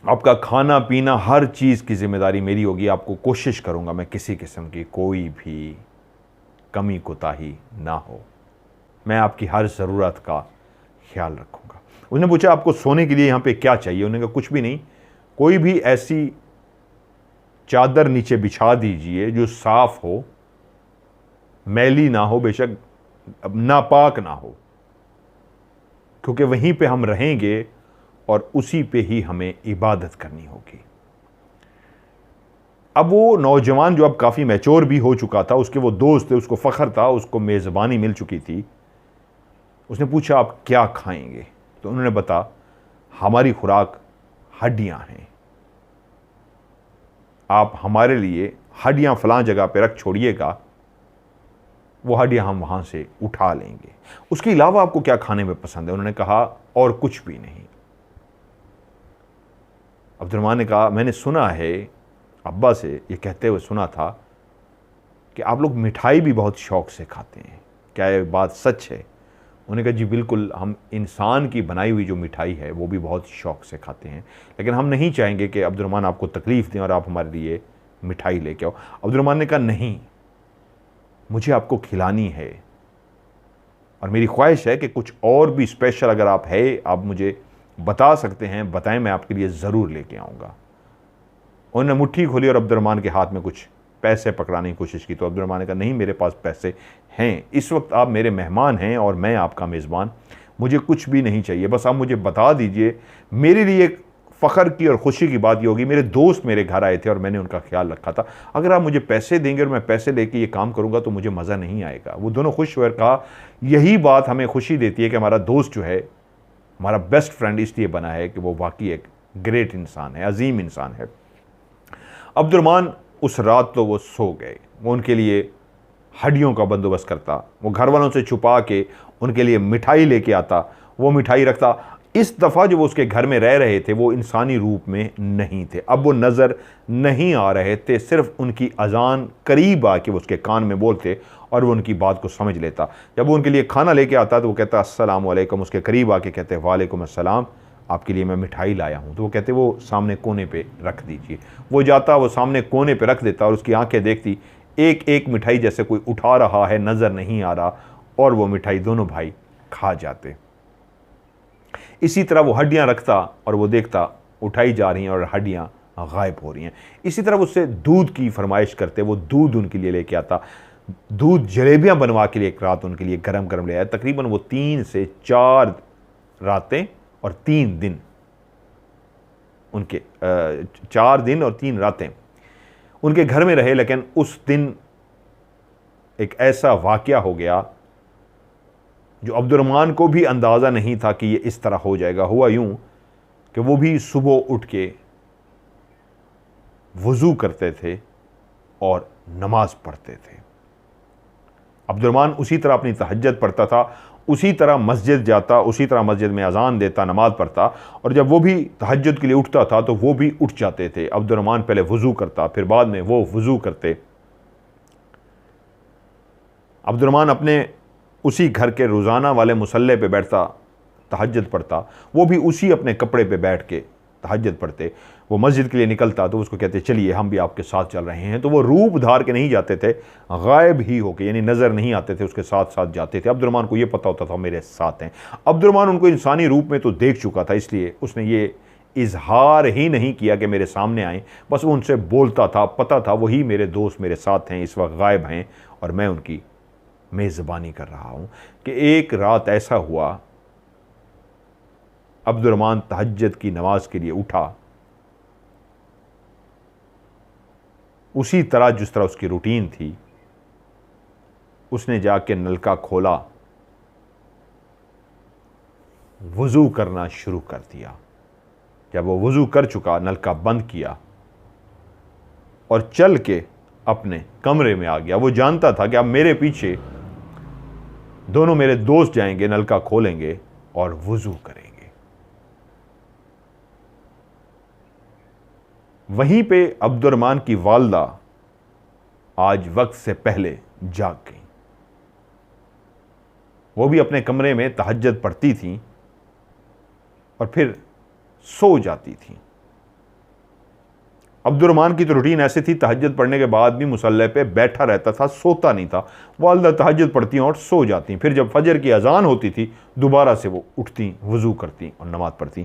Speaker 1: آپ کا کھانا پینا ہر چیز کی ذمہ داری میری ہوگی، آپ کو کوشش کروں گا میں کسی قسم کی کوئی بھی کمی کوتاہی نہ ہو، میں آپ کی ہر ضرورت کا خیال رکھوں گا۔ اس نے پوچھا آپ کو سونے کے لیے یہاں پہ کیا چاہیے؟ انہوں نے کہا کچھ بھی نہیں، کوئی بھی ایسی چادر نیچے بچھا دیجئے جو صاف ہو، میلی نہ ہو، بے شک ناپاک نہ ہو، کیونکہ وہیں پہ ہم رہیں گے اور اسی پہ ہی ہمیں عبادت کرنی ہوگی۔ اب وہ نوجوان جو اب کافی میچور بھی ہو چکا تھا، اس کے وہ دوست تھے، اس کو فخر تھا، اس کو میزبانی مل چکی تھی، اس نے پوچھا آپ کیا کھائیں گے؟ تو انہوں نے بتا ہماری خوراک ہڈیاں ہیں، آپ ہمارے لیے ہڈیاں فلاں جگہ پہ رکھ چھوڑیے گا، وہ ہڈیاں ہم وہاں سے اٹھا لیں گے، اس کے علاوہ آپ کو کیا کھانے میں پسند ہے؟ انہوں نے کہا اور کچھ بھی نہیں۔ عبد الرحمن نے کہا میں نے سنا ہے، ابا سے یہ کہتے ہوئے سنا تھا کہ آپ لوگ مٹھائی بھی بہت شوق سے کھاتے ہیں، کیا یہ بات سچ ہے؟ انہوں نے کہا جی بالکل، ہم انسان کی بنائی ہوئی جو مٹھائی ہے وہ بھی بہت شوق سے کھاتے ہیں، لیکن ہم نہیں چاہیں گے کہ عبد الرحمن آپ کو تکلیف دیں اور آپ ہمارے لیے مٹھائی لے کے آؤ۔ عبد الرحمن نے کہا نہیں، مجھے آپ کو کھلانی ہے، اور میری خواہش ہے کہ کچھ اور بھی اسپیشل اگر آپ ہے آپ مجھے بتا سکتے ہیں، بتائیں، میں آپ کے لیے ضرور لے کے آؤں گا۔ انہوں نے مٹھی کھولی اور عبد الرحمن کے ہاتھ میں کچھ پیسے پکڑانے کی کوشش کی، تو عبد الرحمن نے کہا نہیں، میرے پاس پیسے ہیں، اس وقت آپ میرے مہمان ہیں اور میں آپ کا میزبان، مجھے کچھ بھی نہیں چاہیے، بس آپ مجھے بتا دیجئے۔ میرے لیے ایک فخر کی اور خوشی کی بات یہ ہوگی، میرے دوست میرے گھر آئے تھے اور میں نے ان کا خیال رکھا تھا، اگر آپ مجھے پیسے دیں گے اور میں پیسے لے کے یہ کام کروں گا تو مجھے مزہ نہیں آئے گا۔ وہ دونوں خوش ہوئے اور کہا یہی بات ہمیں خوشی دیتی ہے کہ ہمارا دوست جو ہے ہمارا بیسٹ فرینڈ اس لیے بنا ہے کہ وہ واقعی ایک گریٹ انسان ہے، عظیم انسان ہے۔ عبد الرحمن اس رات تو وہ سو گئے، وہ ان کے لیے ہڈیوں کا بندوبست کرتا، وہ گھر والوں سے چھپا کے ان کے لیے مٹھائی لے کے آتا، وہ مٹھائی رکھتا۔ اس دفعہ جو وہ اس کے گھر میں رہ رہے تھے وہ انسانی روپ میں نہیں تھے، اب وہ نظر نہیں آ رہے تھے، صرف ان کی اذان قریب آ کے وہ اس کے کان میں بولتے اور وہ ان کی بات کو سمجھ لیتا۔ جب وہ ان کے لیے کھانا لے کے آتا تو وہ کہتا السلام علیکم، اس کے قریب آ کے کہتے وعلیکم السلام، آپ کے لیے میں مٹھائی لایا ہوں، تو وہ کہتے وہ سامنے کونے پہ رکھ دیجئے۔ وہ جاتا، وہ سامنے کونے پہ رکھ دیتا اور اس کی آنکھیں دیکھتی، ایک ایک مٹھائی جیسے کوئی اٹھا رہا ہے، نظر نہیں آ رہا، اور وہ مٹھائی دونوں بھائی کھا جاتے۔ اسی طرح وہ ہڈیاں رکھتا اور وہ دیکھتا اٹھائی جا رہی ہیں اور ہڈیاں غائب ہو رہی ہیں۔ اسی طرح اس سے دودھ کی فرمائش کرتے، وہ دودھ ان کے لیے لے کے آتا، دودھ جلیبیاں بنوا کے لیے ایک رات ان کے لیے گرم گرم لے آیا۔ تقریباً وہ 3 سے 4 راتیں اور 3 دن ان کے 4 دن اور 3 راتیں ان کے گھر میں رہے، لیکن اس دن ایک ایسا واقعہ ہو گیا جو عبد الرحمن کو بھی اندازہ نہیں تھا کہ یہ اس طرح ہو جائے گا۔ ہوا یوں کہ وہ بھی صبح اٹھ کے وضو کرتے تھے اور نماز پڑھتے تھے۔ عبد الرحمن اسی طرح اپنی تہجد پڑھتا تھا، اسی طرح مسجد جاتا، اسی طرح مسجد میں اذان دیتا، نماز پڑھتا، اور جب وہ بھی تہجد کے لیے اٹھتا تھا تو وہ بھی اٹھ جاتے تھے۔ عبد الرحمن پہلے وضو کرتا، پھر بعد میں وہ وضو کرتے۔ عبد الرحمن اپنے اسی گھر کے روزانہ والے مصلی پہ بیٹھتا، تہجد پڑھتا، وہ بھی اسی اپنے کپڑے پہ بیٹھ کے تہجد پڑھتے۔ وہ مسجد کے لیے نکلتا تو اس کو کہتے چلیے ہم بھی آپ کے ساتھ چل رہے ہیں، تو وہ روپ دھار کے نہیں جاتے تھے، غائب ہی ہو کے، یعنی نظر نہیں آتے تھے، اس کے ساتھ ساتھ جاتے تھے۔ عبد الرحمن کو یہ پتہ ہوتا تھا میرے ساتھ ہیں۔ عبد الرحمن ان کو انسانی روپ میں تو دیکھ چکا تھا، اس لیے اس نے یہ اظہار ہی نہیں کیا کہ میرے سامنے آئیں، بس وہ ان سے بولتا تھا، پتہ تھا وہی میرے دوست میرے ساتھ ہیں، اس وقت غائب ہیں اور میں ان کی میزبانی کر رہا ہوں۔ کہ ایک رات ایسا ہوا، عبد الرحمن تہجد کی نماز کے لیے اٹھا، اسی طرح جس طرح اس کی روٹین تھی، اس نے جا کے نلکا کھولا، وضو کرنا شروع کر دیا۔ جب وہ وضو کر چکا، نلکا بند کیا اور چل کے اپنے کمرے میں آ گیا۔ وہ جانتا تھا کہ اب میرے پیچھے دونوں میرے دوست جائیں گے، نلکا کھولیں گے اور وضو کریں گے۔ وہیں پہ عبد الرحمن کی والدہ آج وقت سے پہلے جاگ گئیں۔ وہ بھی اپنے کمرے میں تہجد پڑھتی تھیں اور پھر سو جاتی تھیں۔ عبد الرحمن کی تو روٹین ایسی تھی، تہجد پڑھنے کے بعد بھی مصلی پہ بیٹھا رہتا تھا، سوتا نہیں تھا۔ والدہ تہجد پڑھتی اور سو جاتی، پھر جب فجر کی اذان ہوتی تھی دوبارہ سے وہ اٹھتی، وضو کرتی اور نماز پڑھتی۔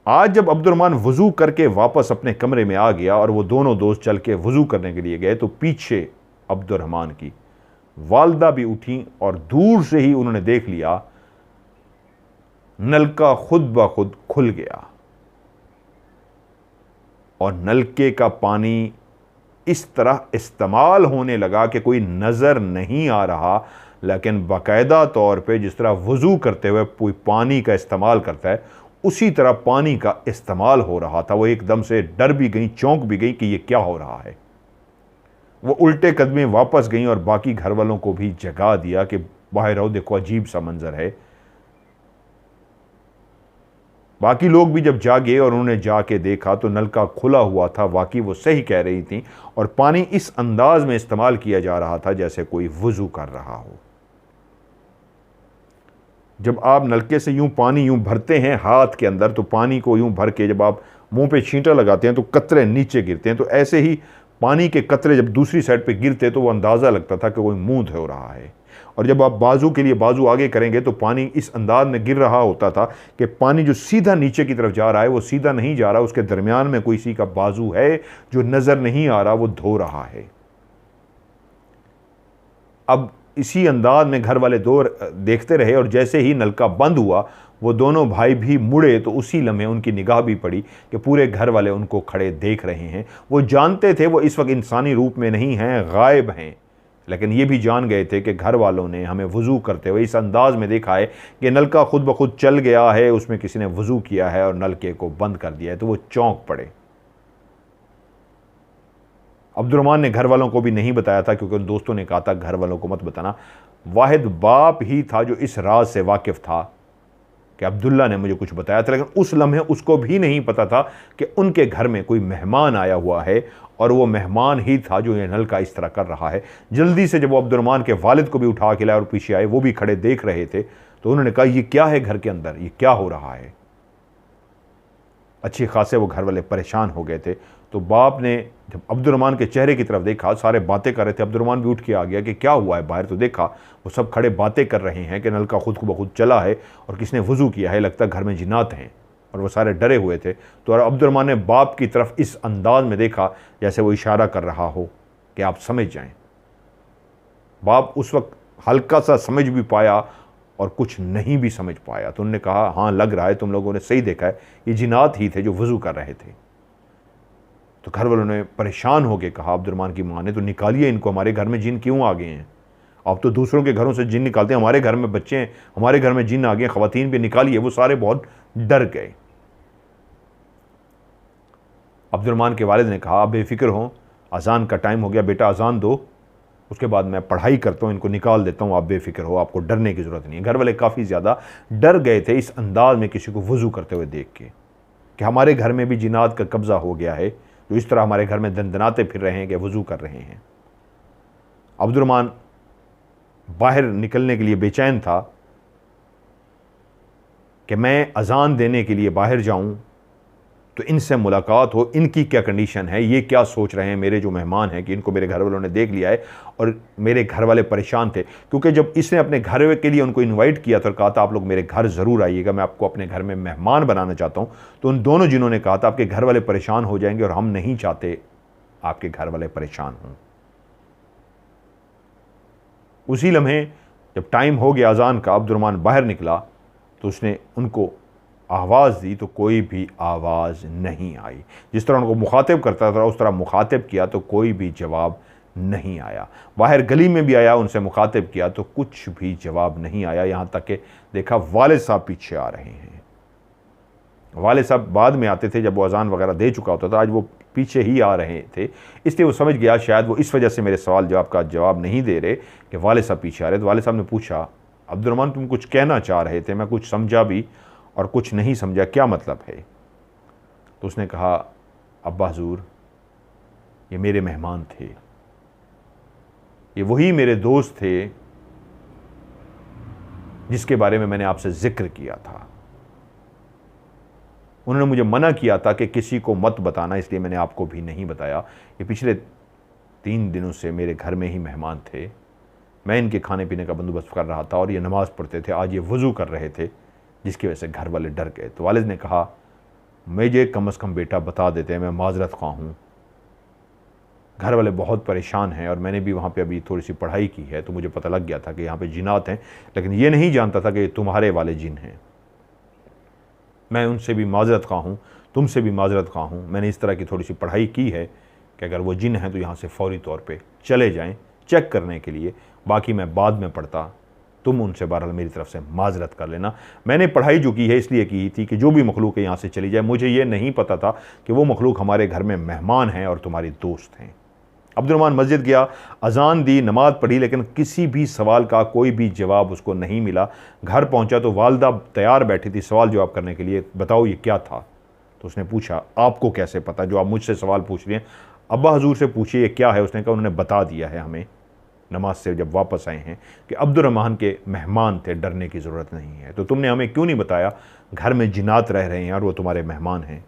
Speaker 1: آج جب عبد الرحمن وضو کر کے واپس اپنے کمرے میں آ گیا اور وہ دونوں دوست چل کے وضو کرنے کے لیے گئے تو پیچھے عبد الرحمن کی والدہ بھی اٹھیں اور دور سے ہی انہوں نے دیکھ لیا نلکا خود بخود کھل گیا۔ اور نلکے کا پانی اس طرح استعمال ہونے لگا کہ کوئی نظر نہیں آ رہا، لیکن باقاعدہ طور پہ جس طرح وضو کرتے ہوئے کوئی پانی کا استعمال کرتا ہے اسی طرح پانی کا استعمال ہو رہا تھا۔ وہ ایک دم سے ڈر بھی گئیں، چونک بھی گئیں کہ یہ کیا ہو رہا ہے۔ وہ الٹے قدمیں واپس گئیں اور باقی گھر والوں کو بھی جگا دیا کہ باہر آؤ، دیکھو عجیب سا منظر ہے۔ باقی لوگ بھی جب جاگے اور انہوں نے جا کے دیکھا تو نلکا کھلا ہوا تھا، واقعی وہ صحیح کہہ رہی تھیں، اور پانی اس انداز میں استعمال کیا جا رہا تھا جیسے کوئی وضو کر رہا ہو۔ جب آپ نلکے سے یوں پانی یوں بھرتے ہیں ہاتھ کے اندر، تو پانی کو یوں بھر کے جب آپ منہ پہ چھینٹا لگاتے ہیں تو قطرے نیچے گرتے ہیں، تو ایسے ہی پانی کے قطرے جب دوسری سائڈ پہ گرتے تو وہ اندازہ لگتا تھا کہ کوئی منہ دھو رہا ہے۔ اور جب آپ بازو کے لیے بازو آگے کریں گے تو پانی اس انداز میں گر رہا ہوتا تھا کہ پانی جو سیدھا نیچے کی طرف جا رہا ہے وہ سیدھا نہیں جا رہا، اس کے درمیان میں کسی کا بازو ہے جو نظر نہیں آ رہا، وہ دھو رہا ہے۔ اب اسی انداز میں گھر والے دیکھتے رہے، اور جیسے ہی نلکا بند ہوا وہ دونوں بھائی بھی مڑے تو اسی لمحے ان کی نگاہ بھی پڑی کہ پورے گھر والے ان کو کھڑے دیکھ رہے ہیں۔ وہ جانتے تھے وہ اس وقت انسانی روپ میں نہیں ہیں، غائب ہیں، لیکن یہ بھی جان گئے تھے کہ گھر والوں نے ہمیں وضو کرتے ہوئے اس انداز میں دیکھا ہے کہ نلکا خود بخود چل گیا ہے، اس میں کسی نے وضو کیا ہے اور نلکے کو بند کر دیا ہے۔ تو وہ چونک پڑے۔ عبد الرحمن نے گھر والوں کو بھی نہیں بتایا تھا کیونکہ ان دوستوں نے کہا تھا گھر والوں کو مت بتانا۔ واحد باپ ہی تھا جو اس راز سے واقف تھا کہ عبداللہ نے مجھے کچھ بتایا تھا، لیکن اس لمحے اس کو بھی نہیں پتا تھا کہ ان کے گھر میں کوئی مہمان آیا ہوا ہے، اور وہ مہمان ہی تھا جو یہ نلکا اس طرح کر رہا ہے۔ جلدی سے جب وہ عبد الرحمن کے والد کو بھی اٹھا کے لائے اور پیچھے آئے، وہ بھی کھڑے دیکھ رہے تھے، تو انہوں نے کہا یہ کیا ہے گھر کے اندر، یہ کیا ہو رہا ہے؟ اچھی خاصے وہ گھر والے پریشان ہو گئے تھے۔ تو باپ نے جب عبد الرحمن کے چہرے کی طرف دیکھا، سارے باتیں کر رہے تھے، عبد الرحمن بھی اٹھ کے آ گیا کہ کیا ہوا ہے باہر، تو دیکھا وہ سب کھڑے باتیں کر رہے ہیں کہ نلکا خود کو بخود چلا ہے اور کس نے وضو کیا ہے، لگتا ہے گھر میں جنات ہیں، اور وہ سارے ڈرے ہوئے تھے۔ تو عبد الرحمن نے باپ کی طرف اس انداز میں دیکھا جیسے وہ اشارہ کر رہا ہو کہ آپ سمجھ جائیں۔ باپ اس وقت ہلکا سا سمجھ بھی پایا اور کچھ نہیں بھی سمجھ پایا، تو انہوں نے کہا ہاں لگ رہا ہے تم لوگوں نے صحیح دیکھا ہے، یہ جنات ہی تھے جو وضو کر رہے تھے۔ تو گھر والوں نے پریشان ہو کے کہا عبد الرحمن کی ماں نے، تو نکالیے ان کو، ہمارے گھر میں جن کیوں آ گئے ہیں؟ آپ تو دوسروں کے گھروں سے جن نکالتے ہیں، ہمارے گھر میں بچے ہیں، ہمارے گھر میں جن آ گئے ہیں، خواتین بھی نکالیے۔ وہ سارے بہت ڈر گئے۔ عبد الرحمن کے والد نے کہا آپ بے فکر ہوں، اذان کا ٹائم ہو گیا، بیٹا اذان دو، اس کے بعد میں پڑھائی کرتا ہوں، ان کو نکال دیتا ہوں، آپ بے فکر ہو، آپ کو ڈرنے کی ضرورت نہیں ہے۔ گھر والے کافی زیادہ ڈر گئے تھے اس انداز میں کسی کو وضو کرتے ہوئے دیکھ کے کہ ہمارے گھر میں بھی جنات کا قبضہ ہو گیا ہے، جو اس طرح ہمارے گھر میں دندناتے پھر رہے ہیں کہ وضو کر رہے ہیں۔ عبد الرحمن باہر نکلنے کے لیے بے چین تھا کہ میں اذان دینے کے لیے باہر جاؤں تو ان سے ملاقات ہو، ان کی کیا کنڈیشن ہے، یہ کیا سوچ رہے ہیں میرے جو مہمان ہیں، کہ ان کو میرے گھر والوں نے دیکھ لیا ہے، اور میرے گھر والے پریشان تھے کیونکہ جب اس نے اپنے گھر کے لیے ان کو انوائٹ کیا تو کہا تھا آپ لوگ میرے گھر ضرور آئیے گا، میں آپ کو اپنے گھر میں مہمان بنانا چاہتا ہوں۔ تو ان دونوں جنہوں نے کہا تھا آپ کے گھر والے پریشان ہو جائیں گے، اور ہم نہیں چاہتے آپ کے گھر والے پریشان ہوں۔ اسی لمحے جب ٹائم ہو گیا اذان کا، عبد الرحمن باہر نکلا تو اس نے ان کو آواز دی تو کوئی بھی آواز نہیں آئی۔ جس طرح ان کو مخاطب کرتا تھا اس طرح مخاطب کیا تو کوئی بھی جواب نہیں آیا۔ باہر گلی میں بھی آیا، ان سے مخاطب کیا تو کچھ بھی جواب نہیں آیا، یہاں تک کہ دیکھا والد صاحب پیچھے آ رہے ہیں۔ والد صاحب بعد میں آتے تھے جب وہ اذان وغیرہ دے چکا ہوتا تھا، آج وہ پیچھے ہی آ رہے تھے، اس لیے وہ سمجھ گیا شاید وہ اس وجہ سے میرے سوال جواب کا جواب نہیں دے رہے کہ والد صاحب پیچھے آ رہے۔ تو والد صاحب نے پوچھا عبد الرحمن تم کچھ کہنا چاہ رہے تھے، میں کچھ سمجھا بھی اور کچھ نہیں سمجھا، کیا مطلب ہے؟ تو اس نے کہا ابا حضور یہ میرے مہمان تھے، یہ وہی میرے دوست تھے جس کے بارے میں میں نے آپ سے ذکر کیا تھا، انہوں نے مجھے منع کیا تھا کہ کسی کو مت بتانا، اس لیے میں نے آپ کو بھی نہیں بتایا۔ یہ پچھلے 3 دنوں سے میرے گھر میں ہی مہمان تھے، میں ان کے کھانے پینے کا بندوبست کر رہا تھا اور یہ نماز پڑھتے تھے، آج یہ وضو کر رہے تھے، جس کی وجہ سے گھر والے ڈر گئے۔ تو والد نے کہا مجھے کم از کم بیٹا بتا دیتے ہیں، میں معذرت خواہ ہوں، گھر والے بہت پریشان ہیں، اور میں نے بھی وہاں پہ ابھی تھوڑی سی پڑھائی کی ہے تو مجھے پتہ لگ گیا تھا کہ یہاں پہ جنات ہیں، لیکن یہ نہیں جانتا تھا کہ یہ تمہارے والے جن ہیں۔ میں ان سے بھی معذرت خواہ ہوں، تم سے بھی معذرت خواہ ہوں، میں نے اس طرح کی تھوڑی سی پڑھائی کی ہے کہ اگر وہ جن ہیں تو یہاں سے فوری طور پہ چلے جائیں چیک کرنے کے لیے، باقی میں بعد میں پڑھتا، تم ان سے بہرحال میری طرف سے معذرت کر لینا۔ میں نے پڑھائی جو کی ہے اس لیے کی تھی کہ جو بھی مخلوق ہے یہاں سے چلی جائے، مجھے یہ نہیں پتہ تھا کہ وہ مخلوق ہمارے گھر میں مہمان ہیں اور تمہاری دوست ہیں۔ عبد الرحمن مسجد گیا، اذان دی، نماز پڑھی، لیکن کسی بھی سوال کا کوئی بھی جواب اس کو نہیں ملا۔ گھر پہنچا تو والدہ تیار بیٹھی تھی سوال جواب کرنے کے لیے، بتاؤ یہ کیا تھا؟ تو اس نے پوچھا آپ کو کیسے پتہ جو آپ مجھ سے سوال پوچھ رہے ہیں؟ ابا حضور سے پوچھئے یہ کیا ہے؟ اس نے کہا انہوں نے بتا دیا ہے ہمیں نماز سے جب واپس آئے ہیں کہ عبد الرحمن کے مہمان تھے، ڈرنے کی ضرورت نہیں ہے۔ تو تم نے ہمیں کیوں نہیں بتایا گھر میں جنات رہ رہے ہیں اور وہ تمہارے مہمان ہیں؟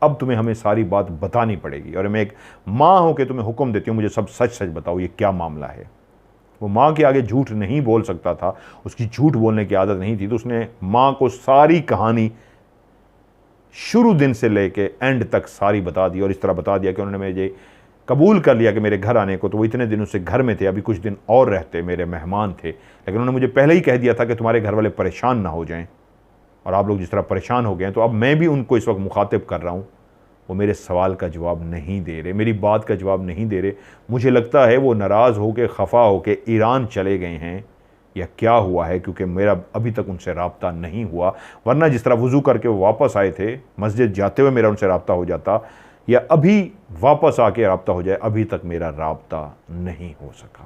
Speaker 1: اب تمہیں ہمیں ساری بات بتانی پڑے گی، اور میں ایک ماں ہو کے تمہیں حکم دیتی ہوں مجھے سب سچ سچ بتاؤ یہ کیا معاملہ ہے۔ وہ ماں کے آگے جھوٹ نہیں بول سکتا تھا، اس کی جھوٹ بولنے کی عادت نہیں تھی، تو اس نے ماں کو ساری کہانی شروع دن سے لے کے اینڈ تک ساری بتا دی، اور اس طرح بتا دیا کہ انہوں نے مجھے قبول کر لیا کہ میرے گھر آنے کو، تو وہ اتنے دنوں سے گھر میں تھے، ابھی کچھ دن اور رہتے، میرے مہمان تھے، لیکن انہوں نے مجھے پہلے ہی کہہ دیا تھا کہ تمہارے گھر والے پریشان نہ ہو جائیں، اور آپ لوگ جس طرح پریشان ہو گئے ہیں تو اب میں بھی ان کو اس وقت مخاطب کر رہا ہوں، وہ میرے سوال کا جواب نہیں دے رہے، میری بات کا جواب نہیں دے رہے۔ مجھے لگتا ہے وہ ناراض ہو کے خفا ہو کے ایران چلے گئے ہیں یا کیا ہوا ہے، کیونکہ میرا ابھی تک ان سے رابطہ نہیں ہوا، ورنہ جس طرح وضو کر کے وہ واپس آئے تھے مسجد جاتے ہوئے میرا ان سے رابطہ ہو جاتا، یا ابھی واپس آ کے رابطہ ہو جائے، ابھی تک میرا رابطہ نہیں ہو سکا۔